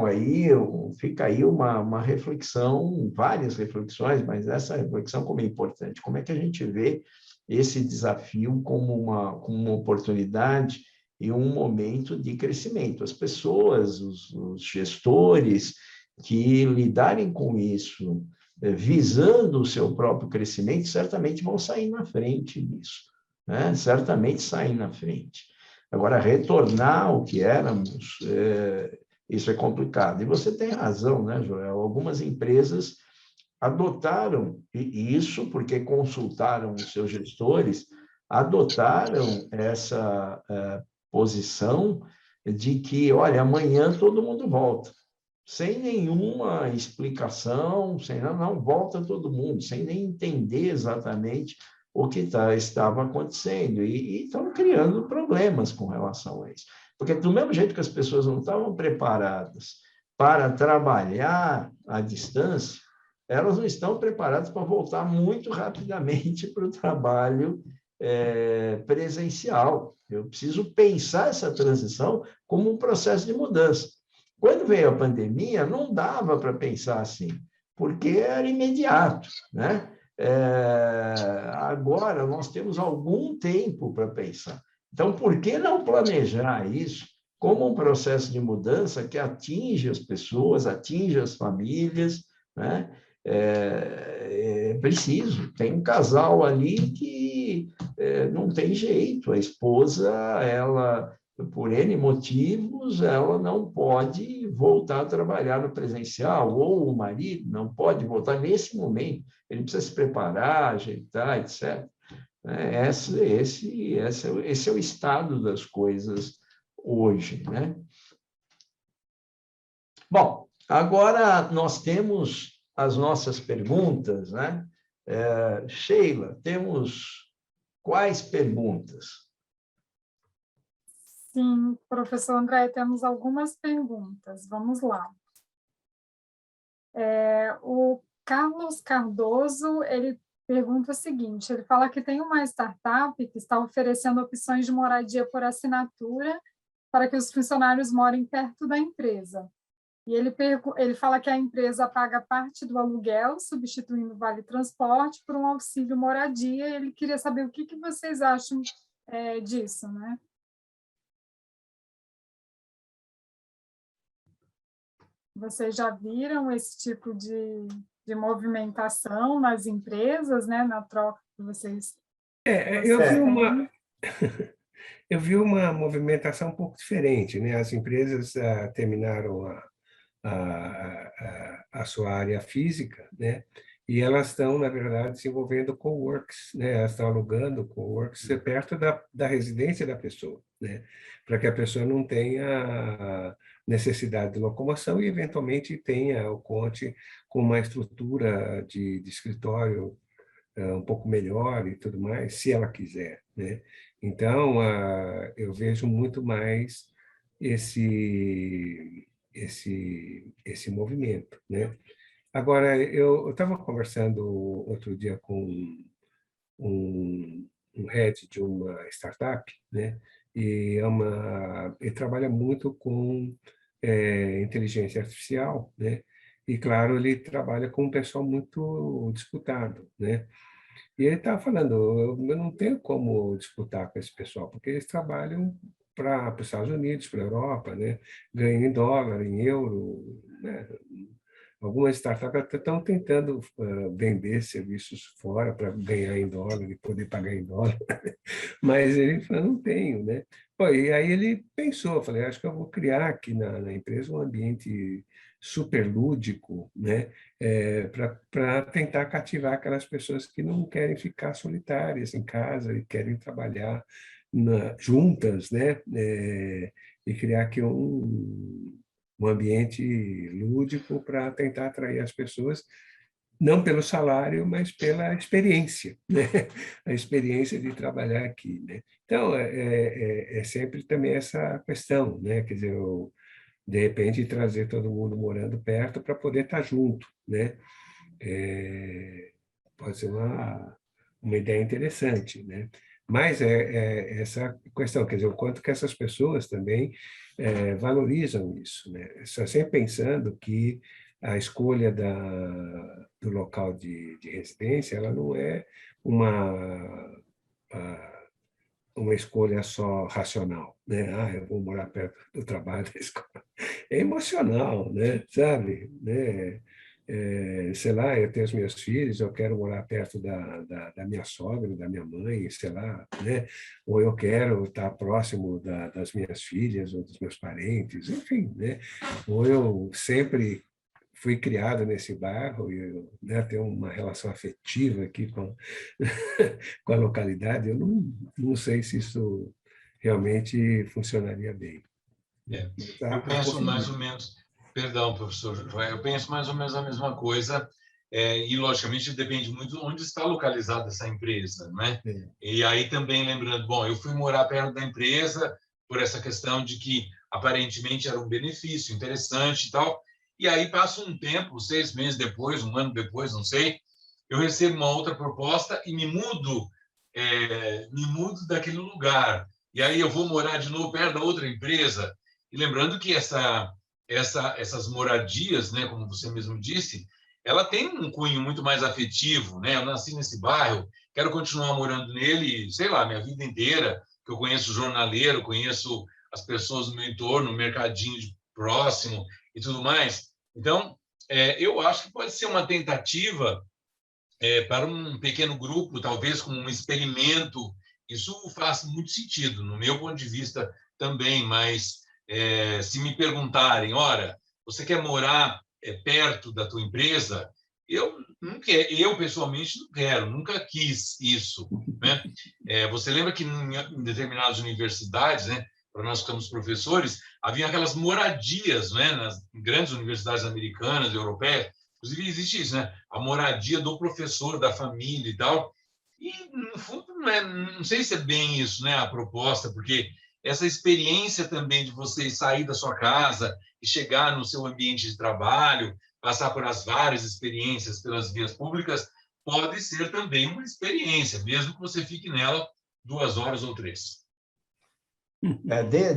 aí uma reflexão, várias reflexões, mas essa reflexão como é importante, como é que a gente vê esse desafio como uma oportunidade e um momento de crescimento. As pessoas, os gestores que lidarem com isso, visando o seu próprio crescimento, certamente vão sair na frente disso, né? Certamente saem na frente. Agora, retornar ao que éramos, isso é complicado. E você tem razão, né, Joel? Algumas empresas adotaram, e isso porque consultaram os seus gestores, adotaram essa posição de que, olha, amanhã todo mundo volta, sem nenhuma explicação, não volta todo mundo, sem nem entender exatamente o que estava acontecendo, e estão criando problemas com relação a isso. Porque do mesmo jeito que as pessoas não estavam preparadas para trabalhar à distância, elas não estão preparadas para voltar muito rapidamente para o trabalho presencial. Eu preciso pensar essa transição como um processo de mudança. Quando veio a pandemia, não dava para pensar assim, porque era imediato, né? Agora nós temos algum tempo para pensar. Então, por que não planejar isso como um processo de mudança que atinge as pessoas, atinge as famílias, né? Preciso. Tem um casal ali que não tem jeito. A esposa, ela, por N motivos, ela não pode voltar a trabalhar no presencial, ou o marido não pode voltar nesse momento. Ele precisa se preparar, ajeitar, etc. Esse é o estado das coisas hoje, né? Bom, agora nós temos as nossas perguntas, né? Sheila, temos quais perguntas? Sim, professor André, temos algumas perguntas. Vamos lá. O Carlos Cardoso, ele pergunta o seguinte, ele fala que tem uma startup que está oferecendo opções de moradia por assinatura para que os funcionários morem perto da empresa. E ele fala que a empresa paga parte do aluguel, substituindo o vale transporte por um auxílio moradia. Ele queria saber o que vocês acham disso, né? Vocês já viram esse tipo de movimentação nas empresas, né? Na troca que vocês eu vi uma movimentação um pouco diferente, né? As empresas terminaram a sua área física, né? E elas estão, na verdade, desenvolvendo coworks, né? Elas estão alugando coworks perto da residência da pessoa, né? Para que a pessoa não tenha necessidade de locomoção e, eventualmente, tenha ou conte com uma estrutura de escritório um pouco melhor e tudo mais, se ela quiser, né? Então, eu vejo muito mais esse movimento, né? Agora, eu estava conversando outro dia com um head de uma startup, né? E ele trabalha muito com inteligência artificial, né? E, claro, ele trabalha com um pessoal muito disputado, né? E ele estava falando, eu não tenho como disputar com esse pessoal, porque eles trabalham para os Estados Unidos, para a Europa, né? Ganham em dólar, em euro, né? Algumas startups até estão tentando vender serviços fora para ganhar em dólar e poder pagar em dólar, mas ele falou, não tenho, né? Pô, e aí ele pensou, falei, acho que eu vou criar aqui na empresa um ambiente super lúdico, né? Para tentar cativar aquelas pessoas que não querem ficar solitárias em casa e querem trabalhar juntas, né? E criar aqui um ambiente lúdico para tentar atrair as pessoas, não pelo salário, mas pela experiência, né? A experiência de trabalhar aqui, né? Então, é sempre também essa questão, né? Quer dizer, de repente, trazer todo mundo morando perto para poder estar junto, né? Pode ser uma ideia interessante, né? Mas essa questão, quer dizer, o quanto que essas pessoas também valorizam isso, né? Só sempre pensando que a escolha do local de residência, ela não é uma escolha só racional, né? Eu vou morar perto do trabalho, da escola. É emocional, né? Sabe? Né? Sei lá, eu tenho os meus filhos, eu quero morar perto da minha sogra, da minha mãe, sei lá, né? Ou eu quero estar próximo das minhas filhas ou dos meus parentes, enfim, né? Ou eu sempre fui criado nesse bairro e eu, né, tenho uma relação afetiva aqui com a localidade, eu não sei se isso realmente funcionaria bem. Eu penso mais ou menos, perdão, professor Joel, eu penso mais ou menos a mesma coisa, e logicamente depende muito de onde está localizada essa empresa, né? E aí também lembrando, bom, eu fui morar perto da empresa por essa questão de que aparentemente era um benefício interessante e tal, e aí passa um tempo, 6 meses depois, um ano depois, não sei, eu recebo uma outra proposta e me mudo daquele lugar, e aí eu vou morar de novo perto da outra empresa. E lembrando que essas moradias, né, como você mesmo disse, ela tem um cunho muito mais afetivo, né? Eu nasci nesse bairro, quero continuar morando nele, sei lá, minha vida inteira, que eu conheço jornaleiro, conheço as pessoas no meu entorno, o mercadinho próximo e tudo mais. Então, eu acho que pode ser uma tentativa para um pequeno grupo, talvez como um experimento. Isso faz muito sentido, no meu ponto de vista também, mas se me perguntarem, ora, você quer morar perto da tua empresa? Eu não quero, eu pessoalmente não quero, nunca quis isso, né? Você lembra que em determinadas universidades, né, para nós que somos professores, havia aquelas moradias, né, nas grandes universidades americanas, europeias. Inclusive existe isso, né? A moradia do professor, da família e tal. E, no fundo, não sei se é bem isso, né, a proposta, porque essa experiência também de você sair da sua casa e chegar no seu ambiente de trabalho, passar por as várias experiências pelas vias públicas, pode ser também uma experiência, mesmo que você fique nela 2 horas ou 3.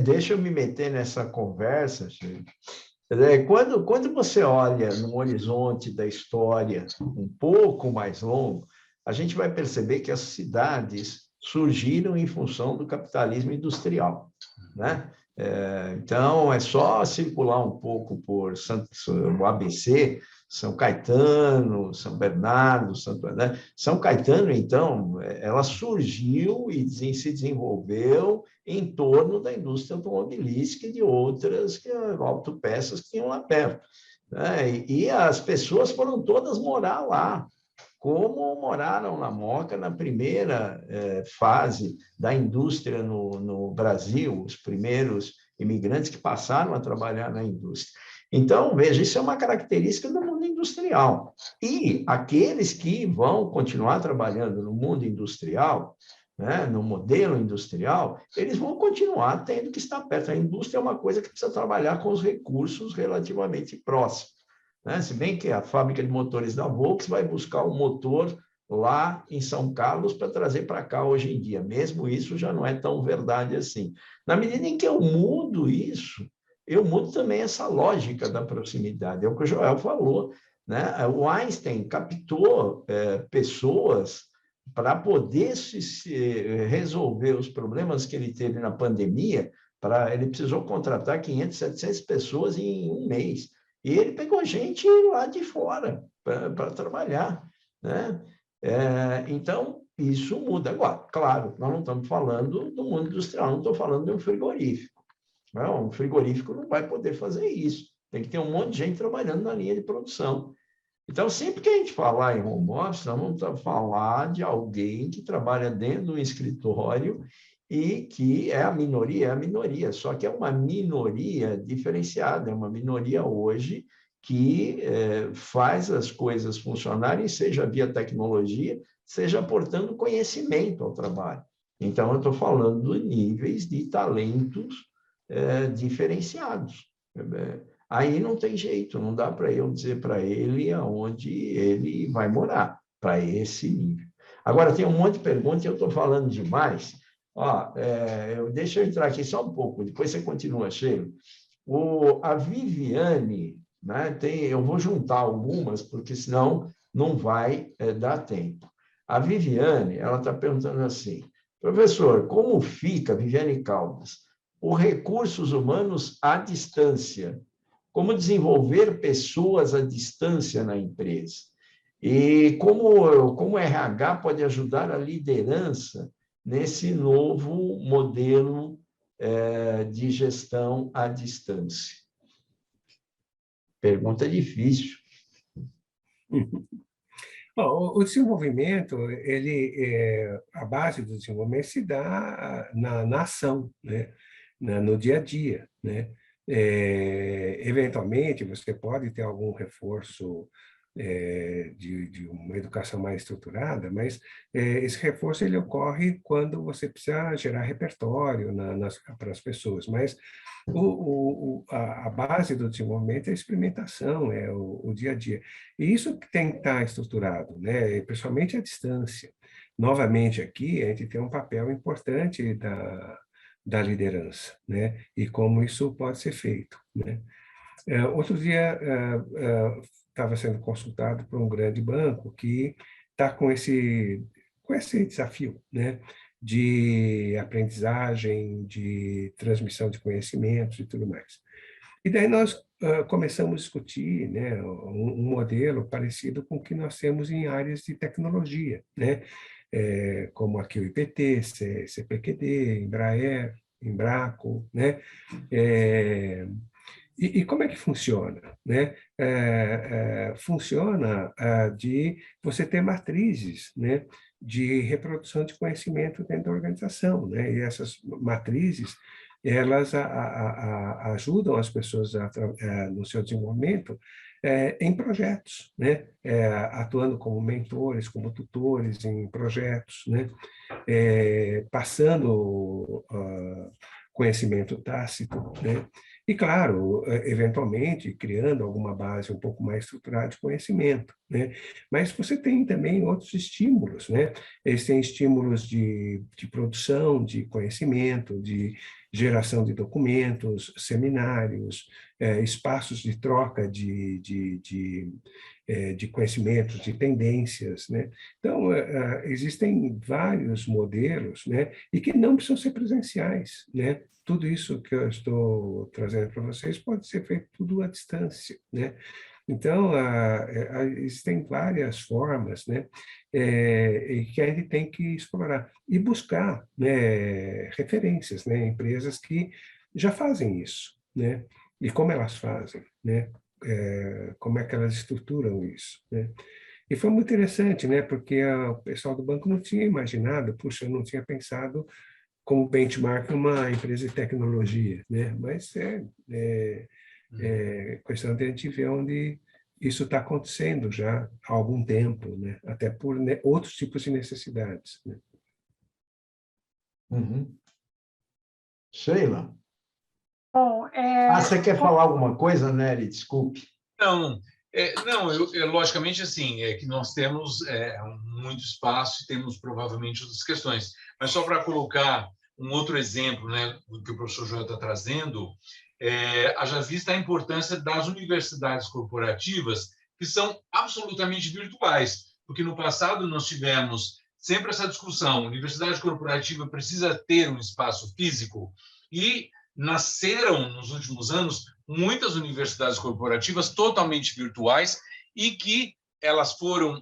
Deixa eu me meter nessa conversa, Chico. Quando você olha no horizonte da história um pouco mais longo, a gente vai perceber que as cidades surgiram em função do capitalismo industrial, né? Então, é só circular um pouco por o ABC, São Caetano, São Bernardo, Santo André. São Caetano, então, ela surgiu e se desenvolveu em torno da indústria automobilística e de outras autopeças que tinham lá perto, né? E as pessoas foram todas morar lá, como moraram na Moca na primeira fase da indústria no Brasil, os primeiros imigrantes que passaram a trabalhar na indústria. Então, veja, isso é uma característica do mundo industrial. E aqueles que vão continuar trabalhando no mundo industrial, né, no modelo industrial, eles vão continuar tendo que estar perto. A indústria é uma coisa que precisa trabalhar com os recursos relativamente próximos, né? Se bem que a fábrica de motores da Volkswagen vai buscar um motor lá em São Carlos para trazer para cá hoje em dia. Mesmo isso já não é tão verdade assim. Na medida em que eu mudo isso, eu mudo também essa lógica da proximidade. É o que o Joel falou, né? O Einstein captou pessoas para poder resolver os problemas que ele teve na pandemia. Ele precisou contratar 500, 700 pessoas em um mês. E ele pegou gente lá de fora para trabalhar, né? Então, isso muda. Agora, claro, nós não estamos falando do mundo industrial, não estou falando de um frigorífico. Não, um frigorífico não vai poder fazer isso. Tem que ter um monte de gente trabalhando na linha de produção. Então, sempre que a gente falar em home office, nós vamos falar de alguém que trabalha dentro de um escritório e que é a minoria, só que é uma minoria diferenciada, é uma minoria hoje que faz as coisas funcionarem, seja via tecnologia, seja aportando conhecimento ao trabalho. Então, eu estou falando de níveis de talentos diferenciados. Aí não tem jeito, não dá para eu dizer para ele aonde ele vai morar, para esse nível. Agora, tem um monte de perguntas e eu estou falando demais. Deixa eu entrar aqui só um pouco, depois você continua, Sheila. A Viviane, né, eu vou juntar algumas, porque senão não vai dar tempo. A Viviane, ela está perguntando assim, professor, como fica, Viviane Caldas, os recursos humanos à distância? Como desenvolver pessoas à distância na empresa? E como o RH pode ajudar a liderança nesse novo modelo de gestão à distância? Pergunta difícil. Bom, o desenvolvimento, a base do desenvolvimento se dá na ação, né? No dia a dia, né? Eventualmente, você pode ter algum reforço de uma educação mais estruturada, mas esse reforço ele ocorre quando você precisa gerar repertório para as pessoas. Mas a base do desenvolvimento é a experimentação, é o dia a dia. E isso que tem que estar estruturado, né? Principalmente à distância. Novamente, aqui, a gente tem um papel importante da liderança, né? E como isso pode ser feito, né? Outro dia, estava sendo consultado por um grande banco que está com esse desafio, né? De aprendizagem, de transmissão de conhecimentos e tudo mais. E daí nós começamos a discutir, né, um modelo parecido com o que nós temos em áreas de tecnologia, né? Como aqui o IPT, CPQD, Embraer, Embraco, né? E como é que funciona, né? Funciona de você ter matrizes, né, de reprodução de conhecimento dentro da organização, né? E essas matrizes elas ajudam as pessoas no seu desenvolvimento em projetos, né? Atuando como mentores, como tutores em projetos, né? Passando conhecimento tácito, né? E, claro, eventualmente, criando alguma base um pouco mais estruturada de conhecimento, né? Mas você tem também outros estímulos, né? Eles têm estímulos de produção, de conhecimento, de geração de documentos, seminários, espaços de troca de conhecimentos, de tendências, né? Então, existem vários modelos, né? E que não precisam ser presenciais, né? Tudo isso que eu estou trazendo para vocês pode ser feito tudo à distância, né? Então, existem várias formas, né, e que a gente tem que explorar e buscar, né, referências, né, empresas que já fazem isso, né, e como elas fazem, né, como é que elas estruturam isso, né. E foi muito interessante, né, porque o pessoal do banco não tinha imaginado, puxa, eu não tinha pensado como benchmark uma empresa de tecnologia, né, mas questão de a gente ver onde isso está acontecendo já há algum tempo, né? Até por outros tipos de necessidades. Né? Uhum. Sheila? Bom, você quer falar alguma coisa, Nery? Desculpe. Não, logicamente assim, que nós temos muito espaço e temos provavelmente outras questões. Mas só para colocar um outro exemplo, né, do que o professor Joel está trazendo, haja vista a importância das universidades corporativas, que são absolutamente virtuais, porque no passado nós tivemos sempre essa discussão, universidade corporativa precisa ter um espaço físico, e nasceram, nos últimos anos, muitas universidades corporativas totalmente virtuais e que elas foram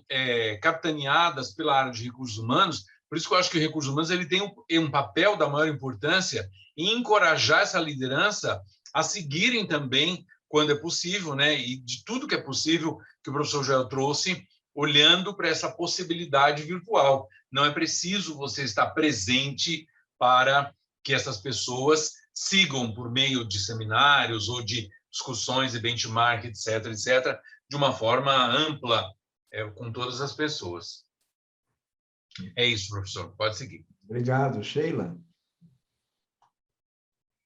capitaneadas pela área de recursos humanos. Por isso que eu acho que o recursos humanos ele tem um papel da maior importância em encorajar essa liderança a seguirem também, quando é possível, né, e de tudo que é possível, que o professor Joel trouxe, olhando para essa possibilidade virtual. Não é preciso você estar presente para que essas pessoas sigam por meio de seminários ou de discussões e benchmark, etc., etc., de uma forma ampla com todas as pessoas. É isso, professor. Pode seguir. Obrigado. Sheila?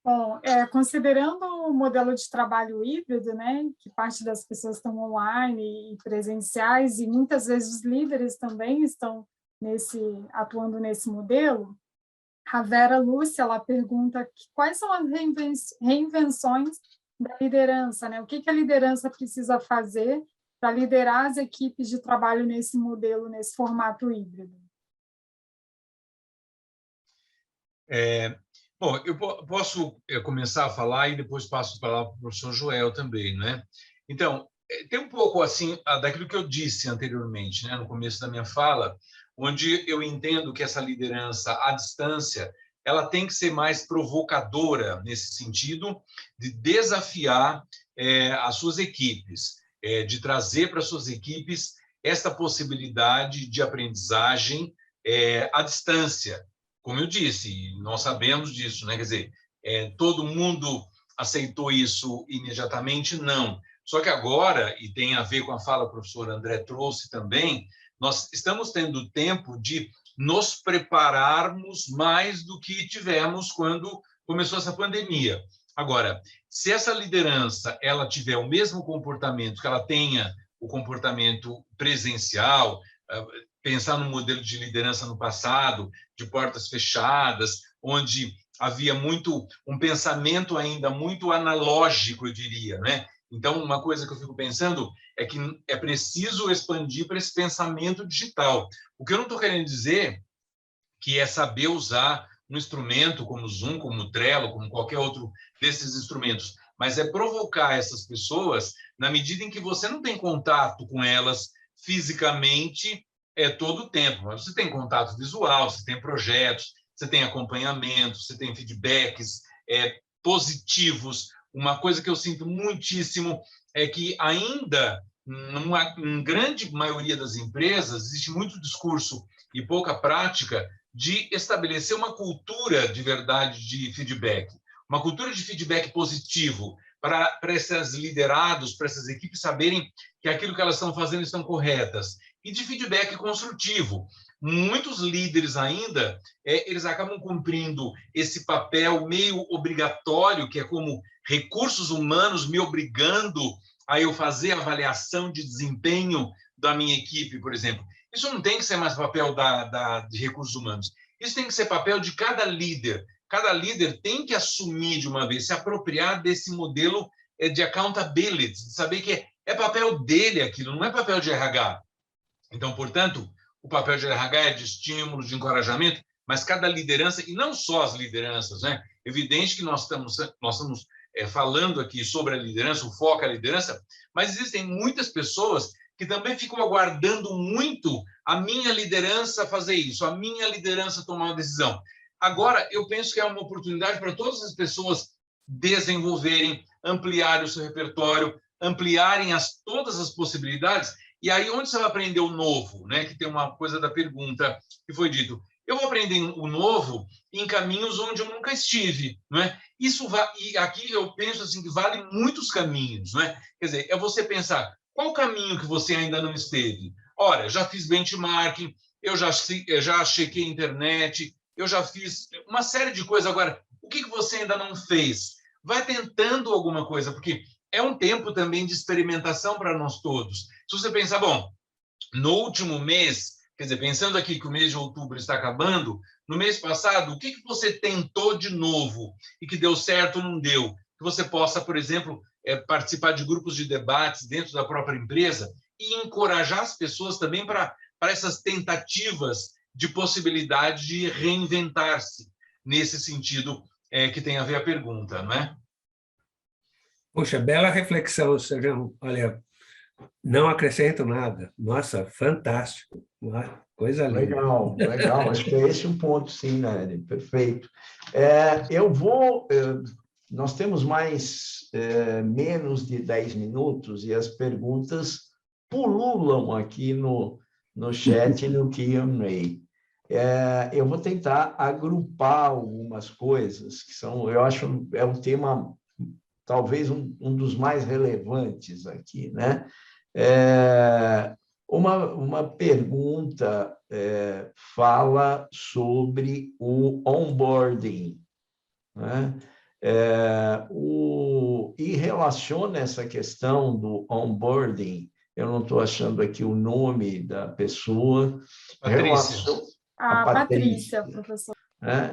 Bom, considerando o modelo de trabalho híbrido, né, que parte das pessoas estão online e presenciais, e muitas vezes os líderes também estão atuando nesse modelo, a Vera Lúcia, ela pergunta quais são as reinvenções da liderança, né? O que a liderança precisa fazer para liderar as equipes de trabalho nesse modelo, nesse formato híbrido? Bom, eu posso começar a falar e depois passo a palavra para o professor Joel também, né? Então, tem um pouco assim daquilo que eu disse anteriormente, né, no começo da minha fala, onde eu entendo que essa liderança à distância ela tem que ser mais provocadora nesse sentido de desafiar as suas equipes, de trazer para suas equipes esta possibilidade de aprendizagem à distância. Como eu disse, nós sabemos disso, né? Quer dizer, todo mundo aceitou isso imediatamente? Não. Só que agora, e tem a ver com a fala que o professor André trouxe também, nós estamos tendo tempo de nos prepararmos mais do que tivemos quando começou essa pandemia. Agora, se essa liderança ela tiver o mesmo comportamento, que ela tenha o comportamento presencial, pensar no modelo de liderança no passado, de portas fechadas, onde havia um pensamento ainda muito analógico, eu diria, né? Então, uma coisa que eu fico pensando é que é preciso expandir para esse pensamento digital. O que eu não estou querendo dizer que é saber usar um instrumento como o Zoom, como o Trello, como qualquer outro desses instrumentos, mas é provocar essas pessoas na medida em que você não tem contato com elas fisicamente todo o tempo, mas você tem contato visual, você tem projetos, você tem acompanhamento, você tem feedbacks positivos. Uma coisa que eu sinto muitíssimo é que ainda, em grande maioria das empresas, existe muito discurso e pouca prática de estabelecer uma cultura de verdade de feedback. uma cultura de feedback positivo, para esses liderados, para essas equipes saberem que aquilo que elas estão fazendo estão corretas, e de feedback construtivo. Muitos líderes ainda, eles acabam cumprindo esse papel meio obrigatório, que é como recursos humanos me obrigando a eu fazer avaliação de desempenho da minha equipe, por exemplo. Isso não tem que ser mais papel de recursos humanos. Isso tem que ser papel de cada líder. Cada líder tem que assumir de uma vez, se apropriar desse modelo de accountability, de saber que é papel dele aquilo, não é papel de RH. Então, portanto, o papel de RH é de estímulo, de encorajamento, mas cada liderança, e não só as lideranças, né? Evidente que nós estamos falando aqui sobre a liderança, o foco é a liderança, mas existem muitas pessoas que também ficam aguardando muito a minha liderança fazer isso, a minha liderança tomar uma decisão. Agora, eu penso que é uma oportunidade para todas as pessoas desenvolverem, ampliarem o seu repertório, ampliarem todas as possibilidades. E aí, onde você vai aprender o novo, né? Que tem uma coisa da pergunta que foi dito. Eu vou aprender o novo em caminhos onde eu nunca estive, não é? E aqui eu penso assim que vale muitos caminhos, não é? Quer dizer, é você pensar qual caminho que você ainda não esteve. Olha, já fiz benchmarking, eu já chequei a internet, eu já fiz uma série de coisas. Agora, o que você ainda não fez? Vai tentando alguma coisa, porque é um tempo também de experimentação para nós todos. Se você pensar, bom, no último mês, quer dizer, pensando aqui que o mês de outubro está acabando, no mês passado, o que você tentou de novo e que deu certo ou não deu? Que você possa, por exemplo, participar de grupos de debates dentro da própria empresa e encorajar as pessoas também para essas tentativas de possibilidade de reinventar-se, nesse sentido que tem a ver a pergunta, não é? Poxa, bela reflexão, Sérgio. Olha, não acrescento nada. Nossa, fantástico. Coisa linda. Legal, legal. Acho que é esse o ponto, sim, né? Perfeito. Nós temos menos de 10 minutos e as perguntas pululam aqui no chat e no Q&A. Eu vou tentar agrupar algumas coisas que eu acho, um tema, talvez um dos mais relevantes aqui, né? Uma pergunta fala sobre o onboarding, né? E relaciona essa questão do onboarding, eu não estou achando aqui o nome da pessoa. Patrícia, professor.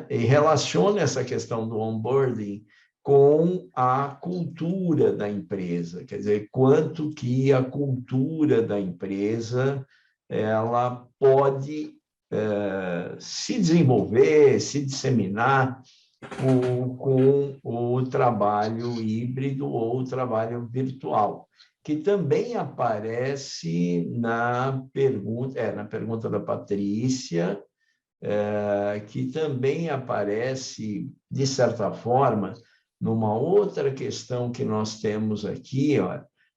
E relaciona essa questão do onboarding com a cultura da empresa, quer dizer, quanto que a cultura da empresa ela pode se desenvolver, se disseminar com o trabalho híbrido ou o trabalho virtual, que também aparece na pergunta da Patrícia, que também aparece, de certa forma, numa outra questão que nós temos aqui,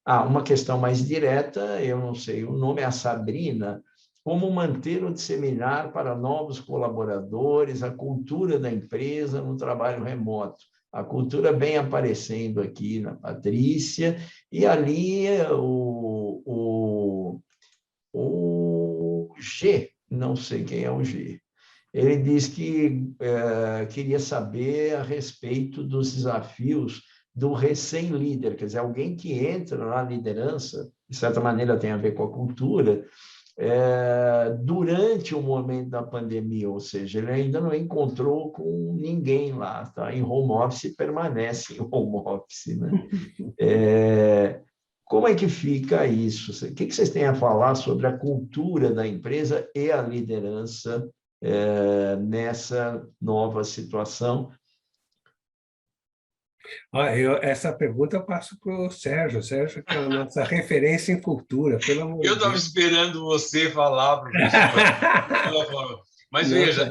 uma questão mais direta, eu não sei, o nome é a Sabrina, como manter ou disseminar para novos colaboradores a cultura da empresa no trabalho remoto. A cultura vem aparecendo aqui na Patrícia, e ali o G, não sei quem é o G, ele diz que queria saber a respeito dos desafios do recém-líder, quer dizer, alguém que entra na liderança, de certa maneira tem a ver com a cultura, durante o momento da pandemia, ou seja, ele ainda não encontrou com ninguém lá, está em home office e permanece em home office, né? Como é que fica isso? O que vocês têm a falar sobre a cultura da empresa e a liderança nessa nova situação? Essa pergunta eu passo para o Sérgio. Sérgio, que é a nossa referência em cultura, pelo amor de Deus. Eu estava esperando você falar, professor. Mas veja,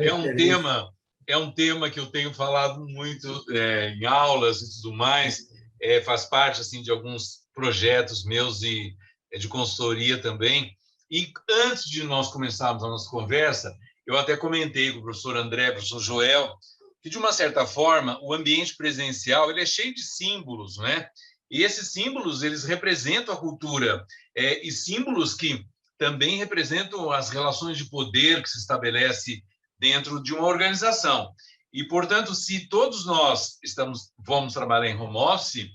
é um tema que eu tenho falado muito em aulas e tudo mais, faz parte assim, de alguns projetos meus de consultoria também. E antes de nós começarmos a nossa conversa, eu até comentei com o professor André, o professor Joel, que, de uma certa forma, o ambiente presencial ele é cheio de símbolos, né? E esses símbolos, eles representam a cultura, e símbolos que também representam as relações de poder que se estabelece dentro de uma organização. E, portanto, se todos nós vamos trabalhar em home office,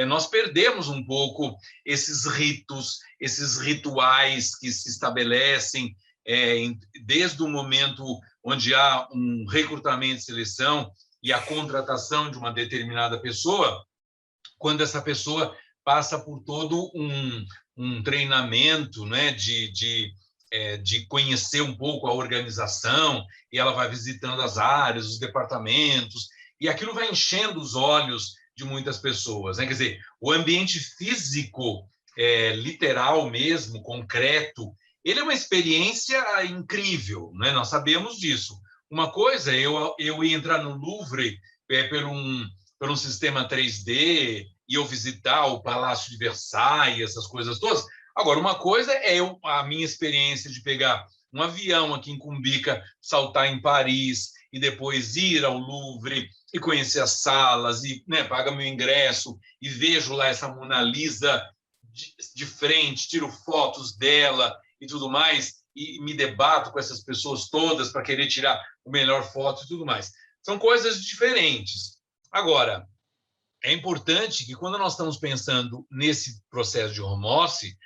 nós perdemos um pouco esses ritos, esses rituais que se estabelecem desde o momento onde há um recrutamento e seleção e a contratação de uma determinada pessoa, quando essa pessoa passa por todo um treinamento, né, de conhecer um pouco a organização, e ela vai visitando as áreas, os departamentos, e aquilo vai enchendo os olhos de muitas pessoas, né? Quer dizer, o ambiente físico, literal mesmo, concreto, ele é uma experiência incrível, né? Nós sabemos disso. Uma coisa é eu ir entrar no Louvre por um sistema 3D e eu visitar o Palácio de Versailles, essas coisas todas. Agora, uma coisa é a minha experiência de pegar um avião aqui em Cumbica, saltar em Paris e depois ir ao Louvre e conhecer as salas e, né, paga meu ingresso e vejo lá essa Mona Lisa de frente, tiro fotos dela e tudo mais e me debato com essas pessoas todas para querer tirar o melhor foto e tudo mais. São coisas diferentes. Agora, é importante que, quando nós estamos pensando nesse processo de home office,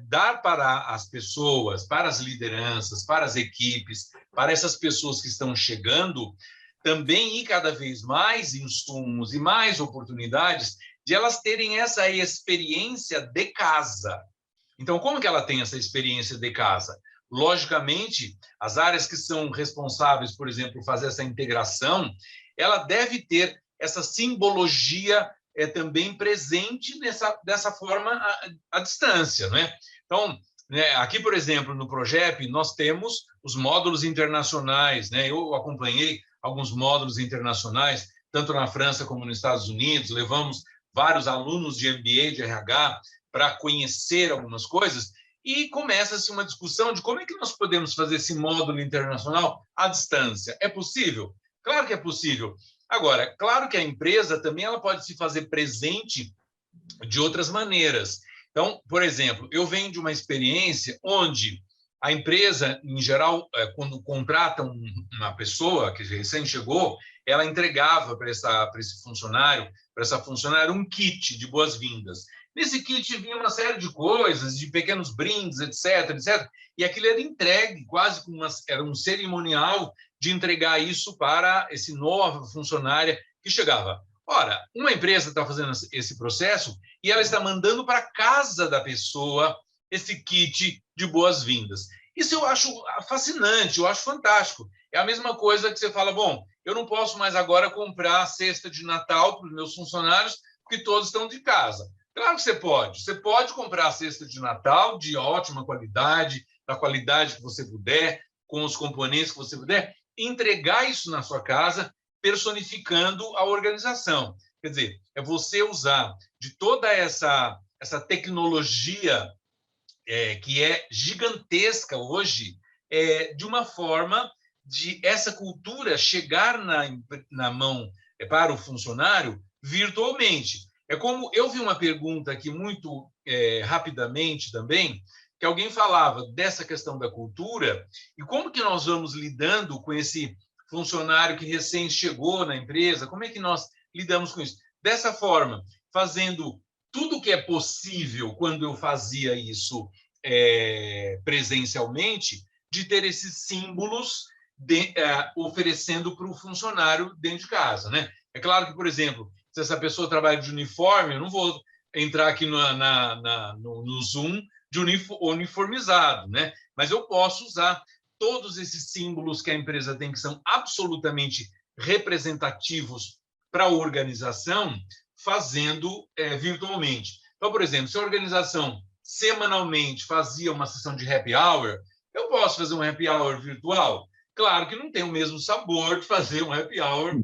dar para as pessoas, para as lideranças, para as equipes, para essas pessoas que estão chegando, também ir cada vez mais insumos e mais oportunidades de elas terem essa experiência de casa. Então, como que ela tem essa experiência de casa? Logicamente, as áreas que são responsáveis, por exemplo, por fazer essa integração, ela deve ter essa simbologia também presente dessa forma à distância, né? Então, né, aqui, por exemplo, no Progep, nós temos os módulos internacionais, né? Eu acompanhei alguns módulos internacionais, tanto na França como nos Estados Unidos, levamos vários alunos de MBA, de RH, para conhecer algumas coisas, e começa-se uma discussão de como é que nós podemos fazer esse módulo internacional à distância. É possível? Claro que é possível. Agora, claro que a empresa também ela pode se fazer presente de outras maneiras. Então, por exemplo, eu venho de uma experiência onde a empresa, em geral, quando contrata uma pessoa que recém chegou, ela entregava para esse funcionário, para essa funcionária, um kit de boas-vindas. Nesse kit vinha uma série de coisas, de pequenos brindes, etc., etc., e aquilo era entregue quase como era um cerimonial de entregar isso para esse novo funcionário que chegava. Ora, uma empresa está fazendo esse processo e ela está mandando para a casa da pessoa esse kit de boas-vindas. Isso eu acho fascinante, eu acho fantástico. É a mesma coisa que você fala, bom, eu não posso mais agora comprar a cesta de Natal para os meus funcionários, porque todos estão de casa. Claro que você pode. Você pode comprar a cesta de Natal de ótima qualidade, da qualidade que você puder, com os componentes que você puder, entregar isso na sua casa, personificando a organização. Quer dizer, é você usar de toda essa tecnologia que é gigantesca hoje, de uma forma de essa cultura chegar na mão para o funcionário virtualmente. É como eu vi uma pergunta aqui muito rapidamente também, que alguém falava dessa questão da cultura e como que nós vamos lidando com esse funcionário que recém chegou na empresa, como é que nós lidamos com isso? Dessa forma, fazendo tudo o que é possível quando eu fazia isso presencialmente, de ter esses símbolos oferecendo para o funcionário dentro de casa, né? É claro que, por exemplo, se essa pessoa trabalha de uniforme, eu não vou entrar aqui no Zoom de uniformizado, né? Mas eu posso usar todos esses símbolos que a empresa tem, que são absolutamente representativos para a organização, fazendo virtualmente. Então, por exemplo, se a organização semanalmente fazia uma sessão de happy hour, eu posso fazer um happy hour virtual? Claro que não tem o mesmo sabor de fazer um happy hour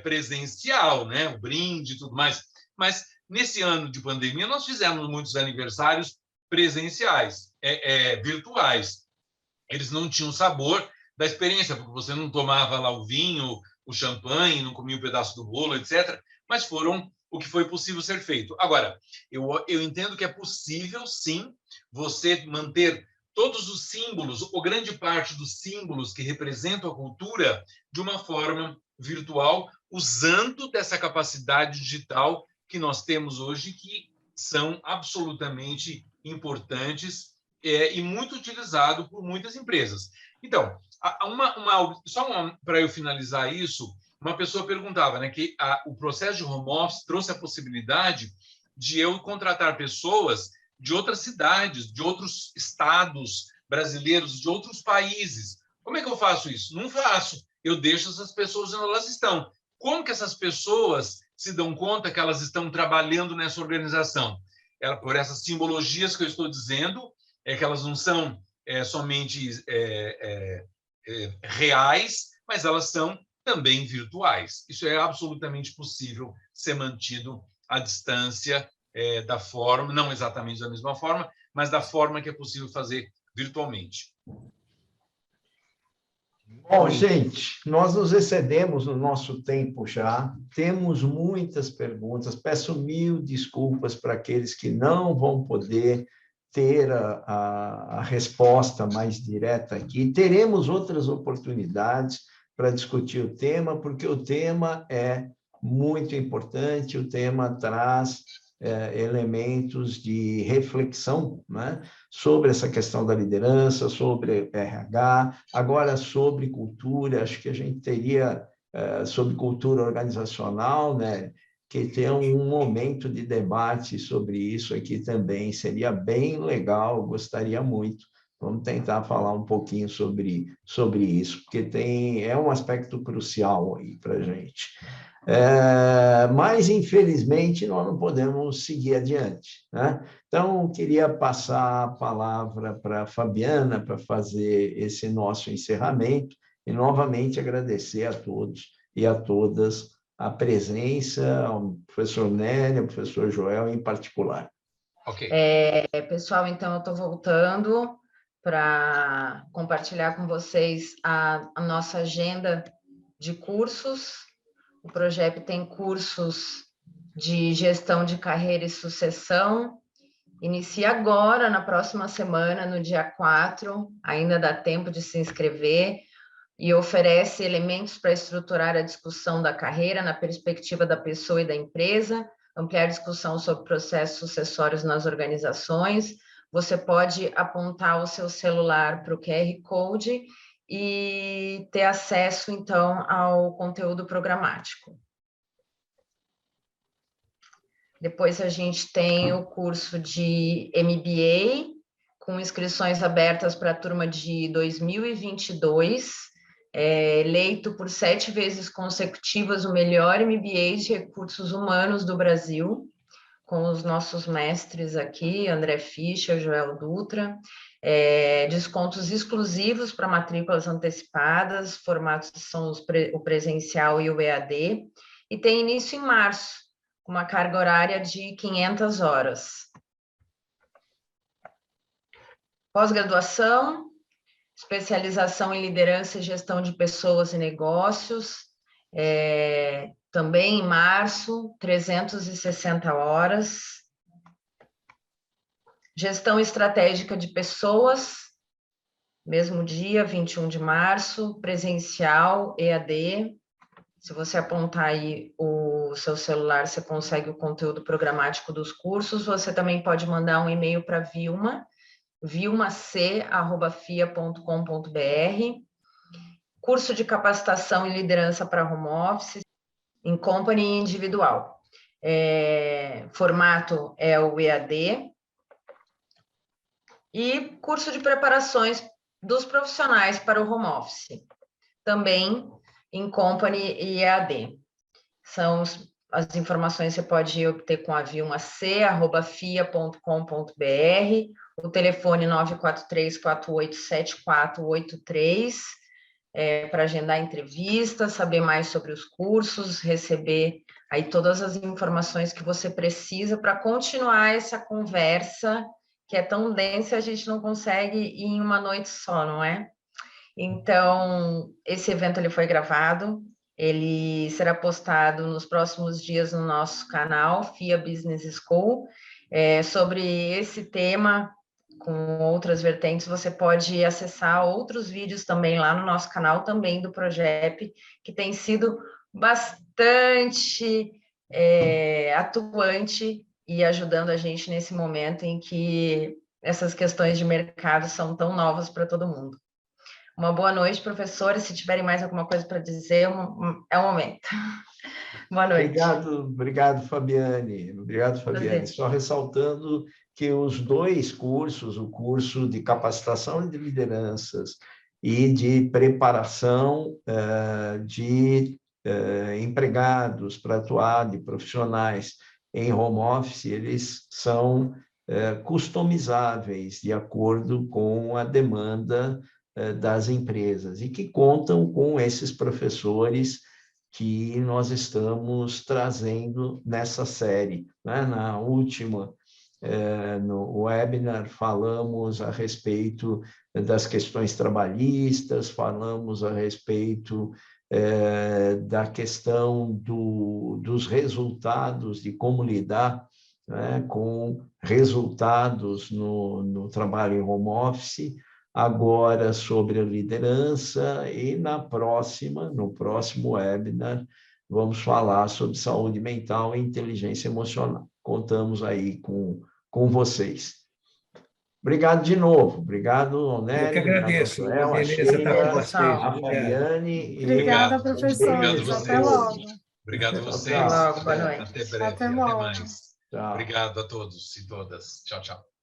presencial, né? O brinde e tudo mais. Mas, nesse ano de pandemia, nós fizemos muitos aniversários presenciais, virtuais. Eles não tinham sabor da experiência, porque você não tomava lá o vinho, o champanhe, não comia um pedaço do bolo, etc., mas foram o que foi possível ser feito. Agora, eu entendo que é possível, sim, você manter todos os símbolos, ou grande parte dos símbolos que representam a cultura, de uma forma virtual, usando dessa capacidade digital que nós temos hoje, que são absolutamente importantes e muito utilizado por muitas empresas. Então, só para eu finalizar isso, uma pessoa perguntava, né, que o processo de home office trouxe a possibilidade de eu contratar pessoas de outras cidades, de outros estados brasileiros, de outros países. Como é que eu faço isso? Não faço. Eu deixo essas pessoas onde elas estão. Como que essas pessoas se dão conta que elas estão trabalhando nessa organização? Por essas simbologias que eu estou dizendo, que elas não são somente reais, mas elas são também virtuais. Isso é absolutamente possível ser mantido à distância da forma, não exatamente da mesma forma, mas da forma que é possível fazer virtualmente. Bom, gente, nós nos excedemos no nosso tempo já, temos muitas perguntas, peço mil desculpas para aqueles que não vão poder ter a resposta mais direta aqui. Teremos outras oportunidades para discutir o tema, porque o tema é muito importante, o tema traz elementos de reflexão, né, sobre essa questão da liderança, sobre RH, agora sobre cultura, acho que a gente teria, sobre cultura organizacional, né, que ter um momento de debate sobre isso aqui também, seria bem legal, gostaria muito. Vamos tentar falar um pouquinho sobre isso, porque é um aspecto crucial aí para a gente. Mas, infelizmente, nós não podemos seguir adiante, né? Então, queria passar a palavra para a Fabiana para fazer esse nosso encerramento e, novamente, agradecer a todos e a todas a presença, ao professor Nélio, ao professor Joel em particular. Ok. Pessoal, então, eu estou voltando para compartilhar com vocês a nossa agenda de cursos. O projeto tem cursos de gestão de carreira e sucessão. Inicia agora, na próxima semana, no dia 4, ainda dá tempo de se inscrever, e oferece elementos para estruturar a discussão da carreira na perspectiva da pessoa e da empresa, ampliar discussão sobre processos sucessórios nas organizações. Você pode apontar o seu celular para o QR Code e ter acesso, então, ao conteúdo programático. Depois a gente tem o curso de MBA, com inscrições abertas para a turma de 2022, eleito por 7 vezes consecutivas o melhor MBA de recursos humanos do Brasil, com os nossos mestres aqui, André Fischer, Joel Dutra, descontos exclusivos para matrículas antecipadas, formatos são o presencial e o EAD, e tem início em março, com uma carga horária de 500 horas. Pós-graduação, especialização em liderança e gestão de pessoas e negócios, também em março, 360 horas. Gestão estratégica de pessoas, mesmo dia, 21 de março, presencial, EAD. Se você apontar aí o seu celular, você consegue o conteúdo programático dos cursos. Você também pode mandar um e-mail para Vilma, vilmac@fia.com.br. Curso de capacitação em liderança para home office, em company e individual. Formato é o EAD. E curso de preparações dos profissionais para o home office, também em company e EAD. São as informações que você pode obter com a vilmac@fia.com.br, o telefone 943487483, para agendar entrevista, saber mais sobre os cursos, receber aí todas as informações que você precisa para continuar essa conversa, que é tão densa, a gente não consegue ir em uma noite só, não é? Então, esse evento ele foi gravado, ele será postado nos próximos dias no nosso canal, FIA Business School. Sobre esse tema, com outras vertentes, você pode acessar outros vídeos também lá no nosso canal, também do Progep, que tem sido bastante atuante e ajudando a gente nesse momento em que essas questões de mercado são tão novas para todo mundo. Uma boa noite, professores. Se tiverem mais alguma coisa para dizer, é o momento. Boa noite. Obrigado, Fabiane. Obrigado, Fabiane. Prazer. Só ressaltando que os dois cursos, o curso de capacitação de lideranças e de preparação de empregados para atuar, de profissionais em home office, eles são customizáveis de acordo com a demanda das empresas e que contam com esses professores que nós estamos trazendo nessa série. Na última, no webinar, falamos a respeito das questões trabalhistas, falamos a respeito da questão dos resultados, de como lidar com resultados no trabalho em home office, agora sobre a liderança, e no próximo webinar, vamos falar sobre saúde mental e inteligência emocional. Contamos aí com vocês. Obrigado de novo. Obrigado, Onélio. Eu que agradeço. Obrigado, Uma beleza estar com vocês. a Fabiane. Obrigada, professores. Até logo. Obrigado a vocês. Até logo. Boa noite. Até breve. Até Até logo. mais. Tchau. Obrigado a todos e todas. Tchau, tchau.